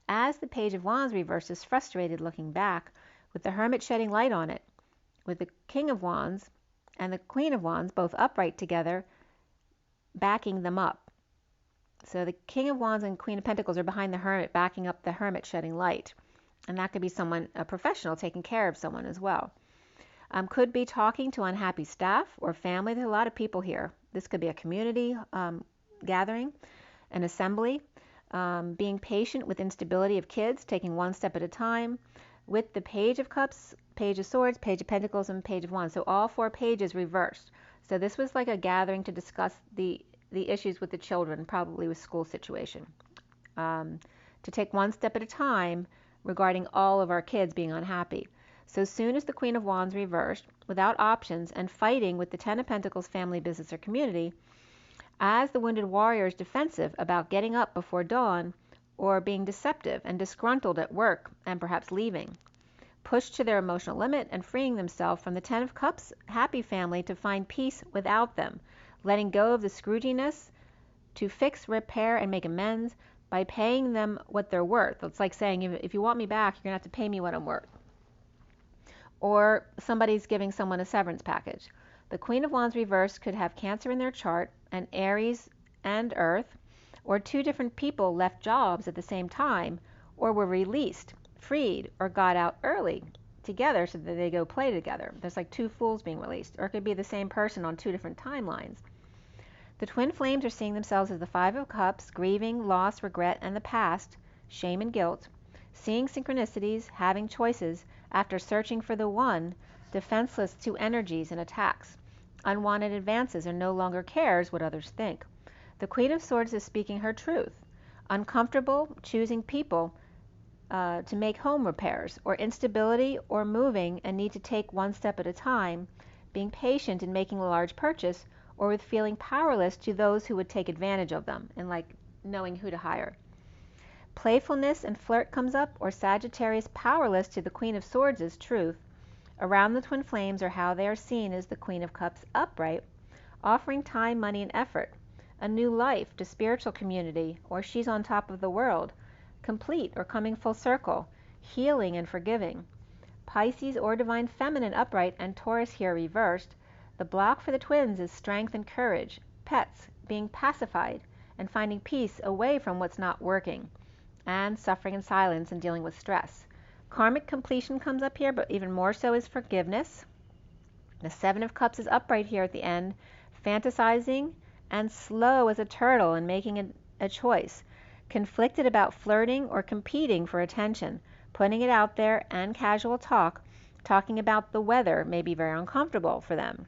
as the Page of Wands reversed is frustrated looking back, with the Hermit shedding light on it, with the King of Wands and the Queen of Wands both upright together, backing them up. So the King of Wands and Queen of Pentacles are behind the Hermit, backing up the Hermit shedding light. And that could be someone, a professional, taking care of someone as well. Could be talking to unhappy staff or family. There's a lot of people here. This could be a community gathering, an assembly, being patient with instability of kids, taking one step at a time, with the Page of Cups, Page of Swords, Page of Pentacles, and Page of Wands. So all four pages reversed. So this was like a gathering to discuss the issues with the children, probably with school situation. To take one step at a time regarding all of our kids being unhappy. So soon as the Queen of Wands reversed, without options and fighting with the Ten of Pentacles family, business, or community, as the wounded warrior is defensive about getting up before dawn, or being deceptive and disgruntled at work and perhaps leaving, pushed to their emotional limit and freeing themselves from the Ten of Cups happy family to find peace without them, letting go of the scrooginess to fix, repair, and make amends by paying them what they're worth. It's like saying, if you want me back, you're going to have to pay me what I'm worth. Or somebody's giving someone a severance package. The Queen of Wands reversed could have Cancer in their chart, and Aries and Earth, or two different people left jobs at the same time, or were released, freed, or got out early together so that they go play together. There's like two fools being released. Or it could be the same person on two different timelines. The twin flames are seeing themselves as the Five of Cups, grieving, loss, regret, and the past, shame and guilt, seeing synchronicities, having choices, after searching for the one, defenseless to energies and attacks, unwanted advances, and no longer cares what others think. The Queen of Swords is speaking her truth, uncomfortable, choosing people to make home repairs, or instability, or moving and need to take one step at a time, being patient in making a large purchase, or with feeling powerless to those who would take advantage of them, and like knowing who to hire. Playfulness and flirt comes up, or Sagittarius powerless to the Queen of Swords' truth. Around the twin flames are how they are seen as the Queen of Cups upright, offering time, money, and effort, a new life to spiritual community, or she's on top of the world, complete or coming full circle, healing and forgiving. Pisces or Divine Feminine upright, and Taurus here reversed. The block for the twins is strength and courage, pets, being pacified, and finding peace away from what's not working, and suffering in silence and dealing with stress. Karmic completion comes up here, but even more so is forgiveness. The Seven of Cups is upright here at the end, fantasizing and slow as a turtle and making a choice, conflicted about flirting or competing for attention, putting it out there, and casual talk, talking about the weather may be very uncomfortable for them.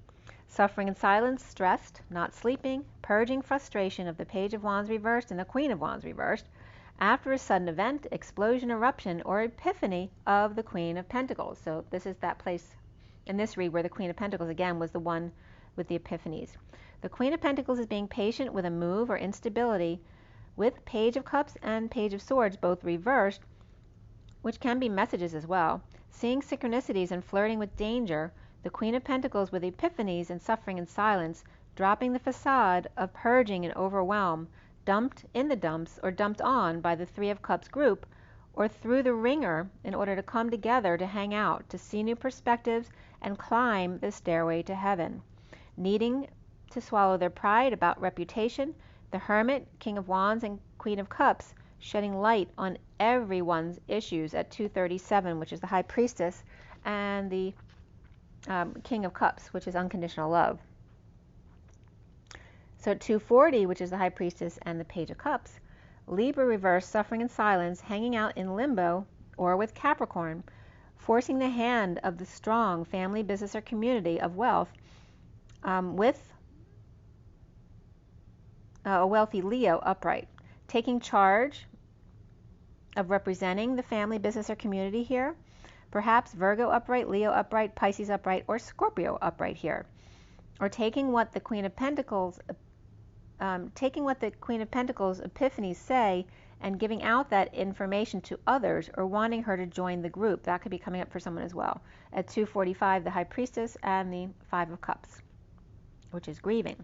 Suffering in silence, stressed, not sleeping, purging frustration of the Page of Wands reversed and the Queen of Wands reversed, after a sudden event, explosion, eruption, or epiphany of the Queen of Pentacles. So this is that place in this read where the Queen of Pentacles, again, was the one with the epiphanies. The Queen of Pentacles is being patient with a move or instability, with Page of Cups and Page of Swords both reversed, which can be messages as well. Seeing synchronicities and flirting with danger, the Queen of Pentacles with epiphanies and suffering in silence, dropping the facade of purging and overwhelm, dumped in the dumps or dumped on by the Three of Cups group, or through the ringer in order to come together to hang out, to see new perspectives and climb the stairway to heaven. Needing to swallow their pride about reputation, the Hermit, King of Wands, and Queen of Cups shedding light on everyone's issues at 237, which is the High Priestess, and the King of Cups, which is unconditional love. So at 240, which is the High Priestess and the Page of Cups, Libra reversed, suffering in silence, hanging out in limbo, or with Capricorn, forcing the hand of the strong family, business, or community of wealth with a wealthy Leo upright, taking charge of representing the family, business, or community here. Perhaps Virgo upright, Leo upright, Pisces upright, or Scorpio upright here. Or taking what the Queen of Pentacles epiphanies say and giving out that information to others, or wanting her to join the group. That could be coming up for someone as well. At 245, the High Priestess and the Five of Cups, which is grieving.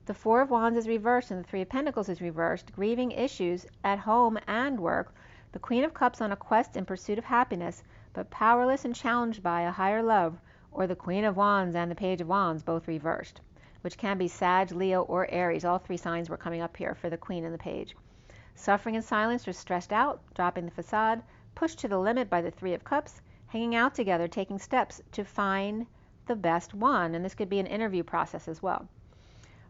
The Four of Wands is reversed and the Three of Pentacles is reversed, grieving issues at home and work. The Queen of Cups on a quest in pursuit of happiness, but powerless and challenged by a higher love, or the Queen of Wands and the Page of Wands, both reversed, which can be Sag, Leo, or Aries. All three signs were coming up here for the Queen and the Page. Suffering in silence, or stressed out, dropping the facade, pushed to the limit by the Three of Cups, hanging out together, taking steps to find the best one. And this could be an interview process as well.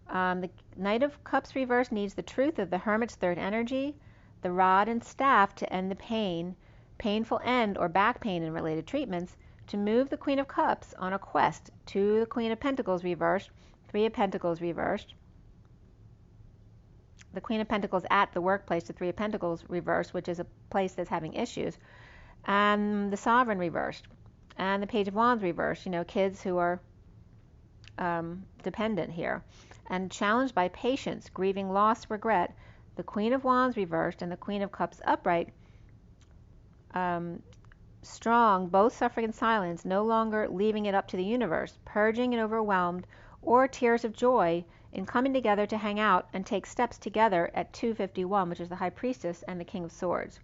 The Knight of Cups reversed needs the truth of the Hermit's third energy, the rod and staff to end the pain, painful end or back pain and related treatments, to move the Queen of Cups on a quest to the Queen of Pentacles reversed, Three of Pentacles reversed, the Queen of Pentacles at the workplace, the Three of Pentacles reversed, which is a place that's having issues, and the Sovereign reversed, and the Page of Wands reversed, you know, kids who are dependent here, and challenged by patience, grieving loss, regret, the Queen of Wands reversed and the Queen of Cups upright, strong, both suffering in silence, no longer leaving it up to the universe, purging and overwhelmed, or tears of joy in coming together to hang out and take steps together at 251, which is the High Priestess and the King of Swords.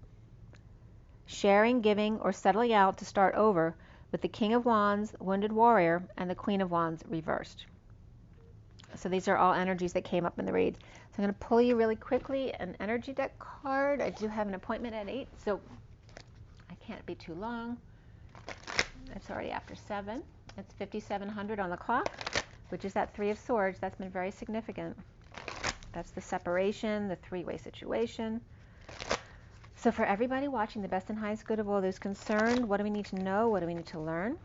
Sharing, giving, or settling out to start over with the King of Wands, Wounded Warrior, and the Queen of Wands reversed. So these are all energies that came up in the read. So I'm going to pull you really quickly an energy deck card. I do have an appointment at 8, so I can't be too long. It's already after 7. It's 5700 on the clock, which is that Three of Swords. That's been very significant. That's the separation, the three-way situation. So for everybody watching, the best and highest good of all those concerned, what do we need to know? What do we need to learn?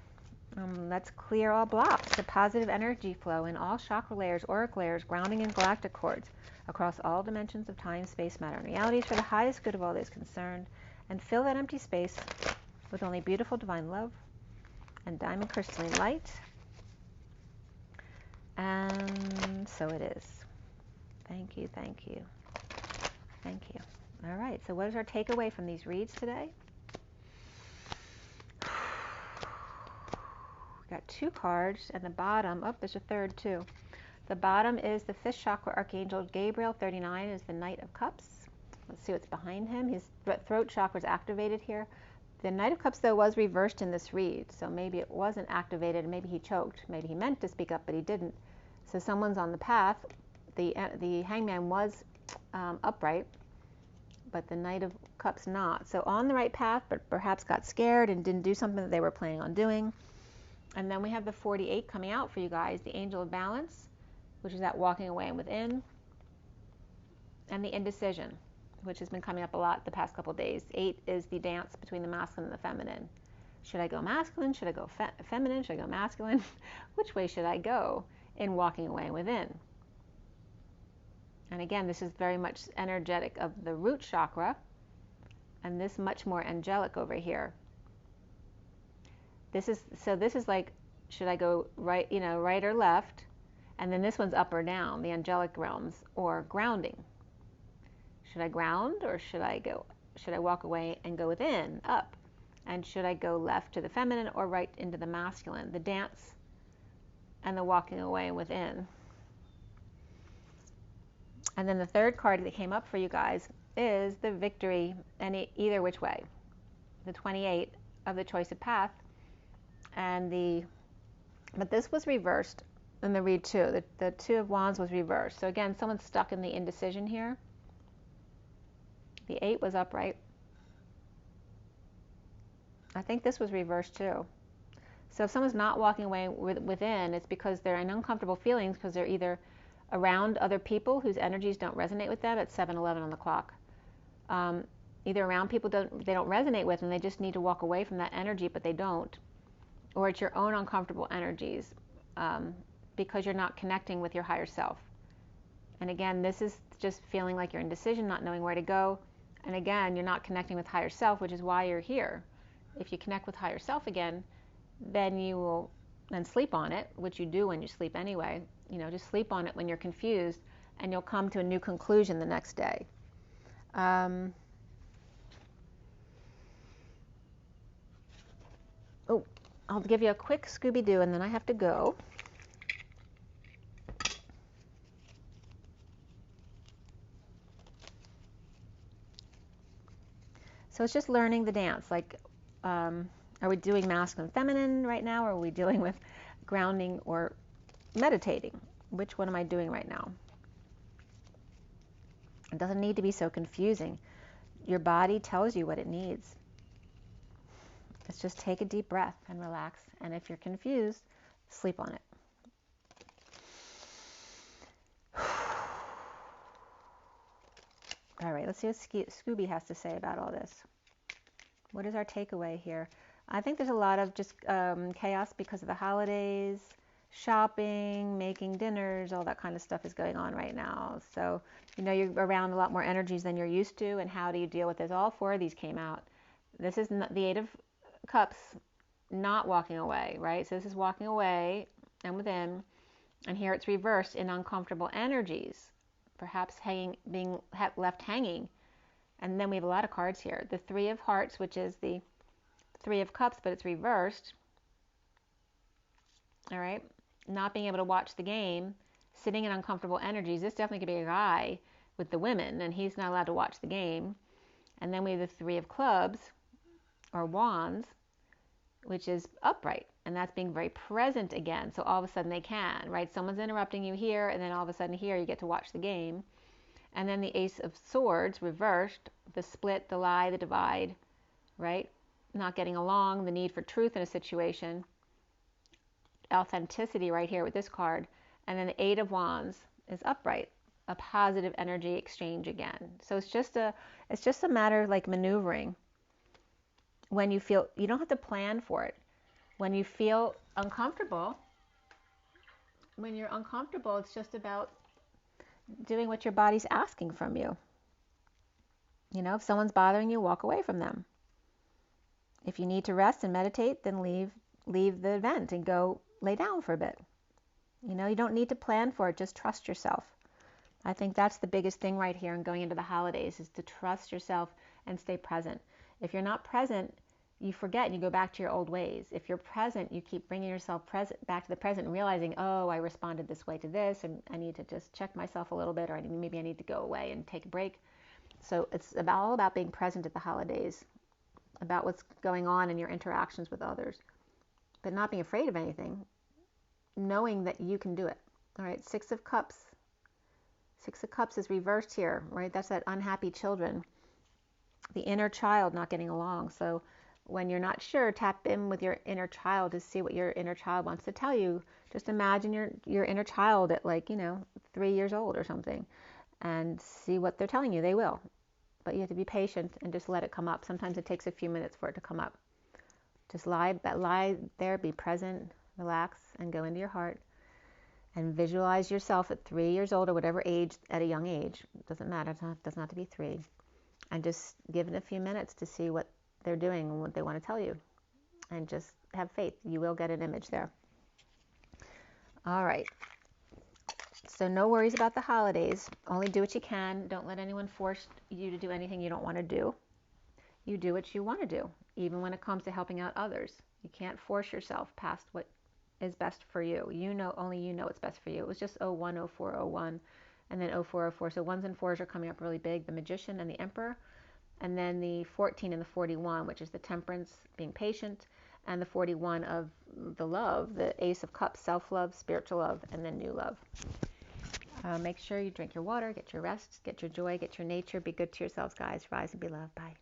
Let's clear all blocks. The positive energy flow in all chakra layers, auric layers, grounding and galactic cords across all dimensions of time, space, matter, and realities for the highest good of all those concerned. And fill that empty space with only beautiful divine love and diamond crystalline light. And so it is. Thank you, thank you, thank you. All right, so what is our takeaway from these reads today? We got 2 cards, and the bottom, oh, there's a third too. The bottom is the 5th chakra Archangel Gabriel, 39 is the Knight of Cups. Let's see what's behind him. His throat chakra is activated here. The Knight of Cups, though, was reversed in this read, so maybe it wasn't activated, maybe he choked, maybe he meant to speak up, but he didn't. So someone's on the path. The Hangman was upright, but the Knight of Cups not. So on the right path, but perhaps got scared and didn't do something that they were planning on doing. And then we have the 48 coming out for you guys, the Angel of Balance, which is that walking away and within, and the indecision, which has been coming up a lot the past couple of days. 8 is the dance between the masculine and the feminine. Should I go masculine? Should I go feminine? Should I go masculine? Which way should I go in walking away and within? And again, this is very much energetic of the root chakra, and this much more angelic over here. This is like, should I go right, right or left? And then this one's up or down, the angelic realms, or grounding. Should I ground, or should I walk away and go within, up? And should I go left to the feminine or right into the masculine? The dance and the walking away and within. And then the third card that came up for you guys is the victory, either which way. The 28 of the choice of path, but this was reversed in the read too. The 2 of Wands was reversed. So again, someone's stuck in the indecision here. The 8 was upright. I think this was reversed too. So if someone's not walking away within, it's because they're in uncomfortable feelings, because they're either around other people whose energies don't resonate with them at 7:11 on the clock. Either around people they don't resonate with and they just need to walk away from that energy, but they don't, or it's your own uncomfortable energies because you're not connecting with your higher self. And again, this is just feeling like you're indecision, not knowing where to go. And again, you're not connecting with higher self, which is why you're here. If you connect with higher self again, then you will then sleep on it, which you do when you sleep anyway. You know, just sleep on it when you're confused, and you'll come to a new conclusion the next day. Oh, I'll give you a quick Scooby-Doo, and then I have to go. So it's just learning the dance. Like, are we doing masculine, feminine right now, or are we dealing with grounding or meditating? Which one am I doing right now? It doesn't need to be so confusing. Your body tells you what it needs. Let's just take a deep breath and relax. And if you're confused, sleep on it. All right, let's see what Scooby has to say about all this. What is our takeaway here? I think there's a lot of just chaos because of the holidays, shopping, making dinners, all that kind of stuff is going on right now. So, you know, you're around a lot more energies than you're used to, and how do you deal with this? All four of these came out. This is the Eight of Cups, not walking away, right? So this is walking away and within, and here it's reversed in uncomfortable energies, perhaps being left hanging. And then we have a lot of cards here. The Three of Hearts, which is the Three of Cups, but it's reversed. All right. Not being able to watch the game, sitting in uncomfortable energies. This definitely could be a guy with the women, and he's not allowed to watch the game. And then we have the Three of Clubs, or Wands, which is upright. And that's being very present again. So all of a sudden they can, right? Someone's interrupting you here, and then all of a sudden here you get to watch the game. And then the Ace of Swords, reversed, the split, the lie, the divide, right? Not getting along, the need for truth in a situation, authenticity right here with this card. And then the Eight of Wands is upright, a positive energy exchange again. So it's just a matter of like maneuvering. When you feel, you don't have to plan for it. When you feel uncomfortable, when you're uncomfortable, it's just about doing what your body's asking from you. You know, if someone's bothering you, walk away from them. If you need to rest and meditate, then leave the event and go lay down for a bit. You know, you don't need to plan for it. Just trust yourself. I think that's the biggest thing right here and going into the holidays is to trust yourself and stay present. If you're not present, you forget and you go back to your old ways. If you're present, you keep bringing yourself back to the present and realizing, oh, I responded this way to this, and I need to just check myself a little bit, or maybe I need to go away and take a break. So it's all about being present at the holidays, about what's going on in your interactions with others, but not being afraid of anything, knowing that you can do it. All right, Six of Cups. Six of Cups is reversed here, right? That's that unhappy children, the inner child not getting along. So when you're not sure, tap in with your inner child to see what your inner child wants to tell you. Just imagine your inner child at 3 years old or something, and see what they're telling you. They will. But you have to be patient and just let it come up. Sometimes it takes a few minutes for it to come up. Just lie there, be present, relax, and go into your heart. And visualize yourself at 3 years old or whatever age, at a young age. It doesn't matter. It doesn't have to be 3. And just give it a few minutes to see what they're doing and what they want to tell you. And just have faith. You will get an image there. All right. So no worries about the holidays. Only do what you can. Don't let anyone force you to do anything you don't want to do. You do what you want to do, even when it comes to helping out others. You can't force yourself past what is best for you. Only you know what's best for you. It was just 01, 04, 01, and then 04, 04. So 1s and 4s are coming up really big. The Magician and the Emperor. And then the 14 and the 41, which is the Temperance, being patient, and the 41 of the love, the Ace of Cups, self-love, spiritual love, and then new love. Make sure you drink your water, get your rest, get your joy, get your nature. Be good to yourselves, guys. Rise and be loved. Bye.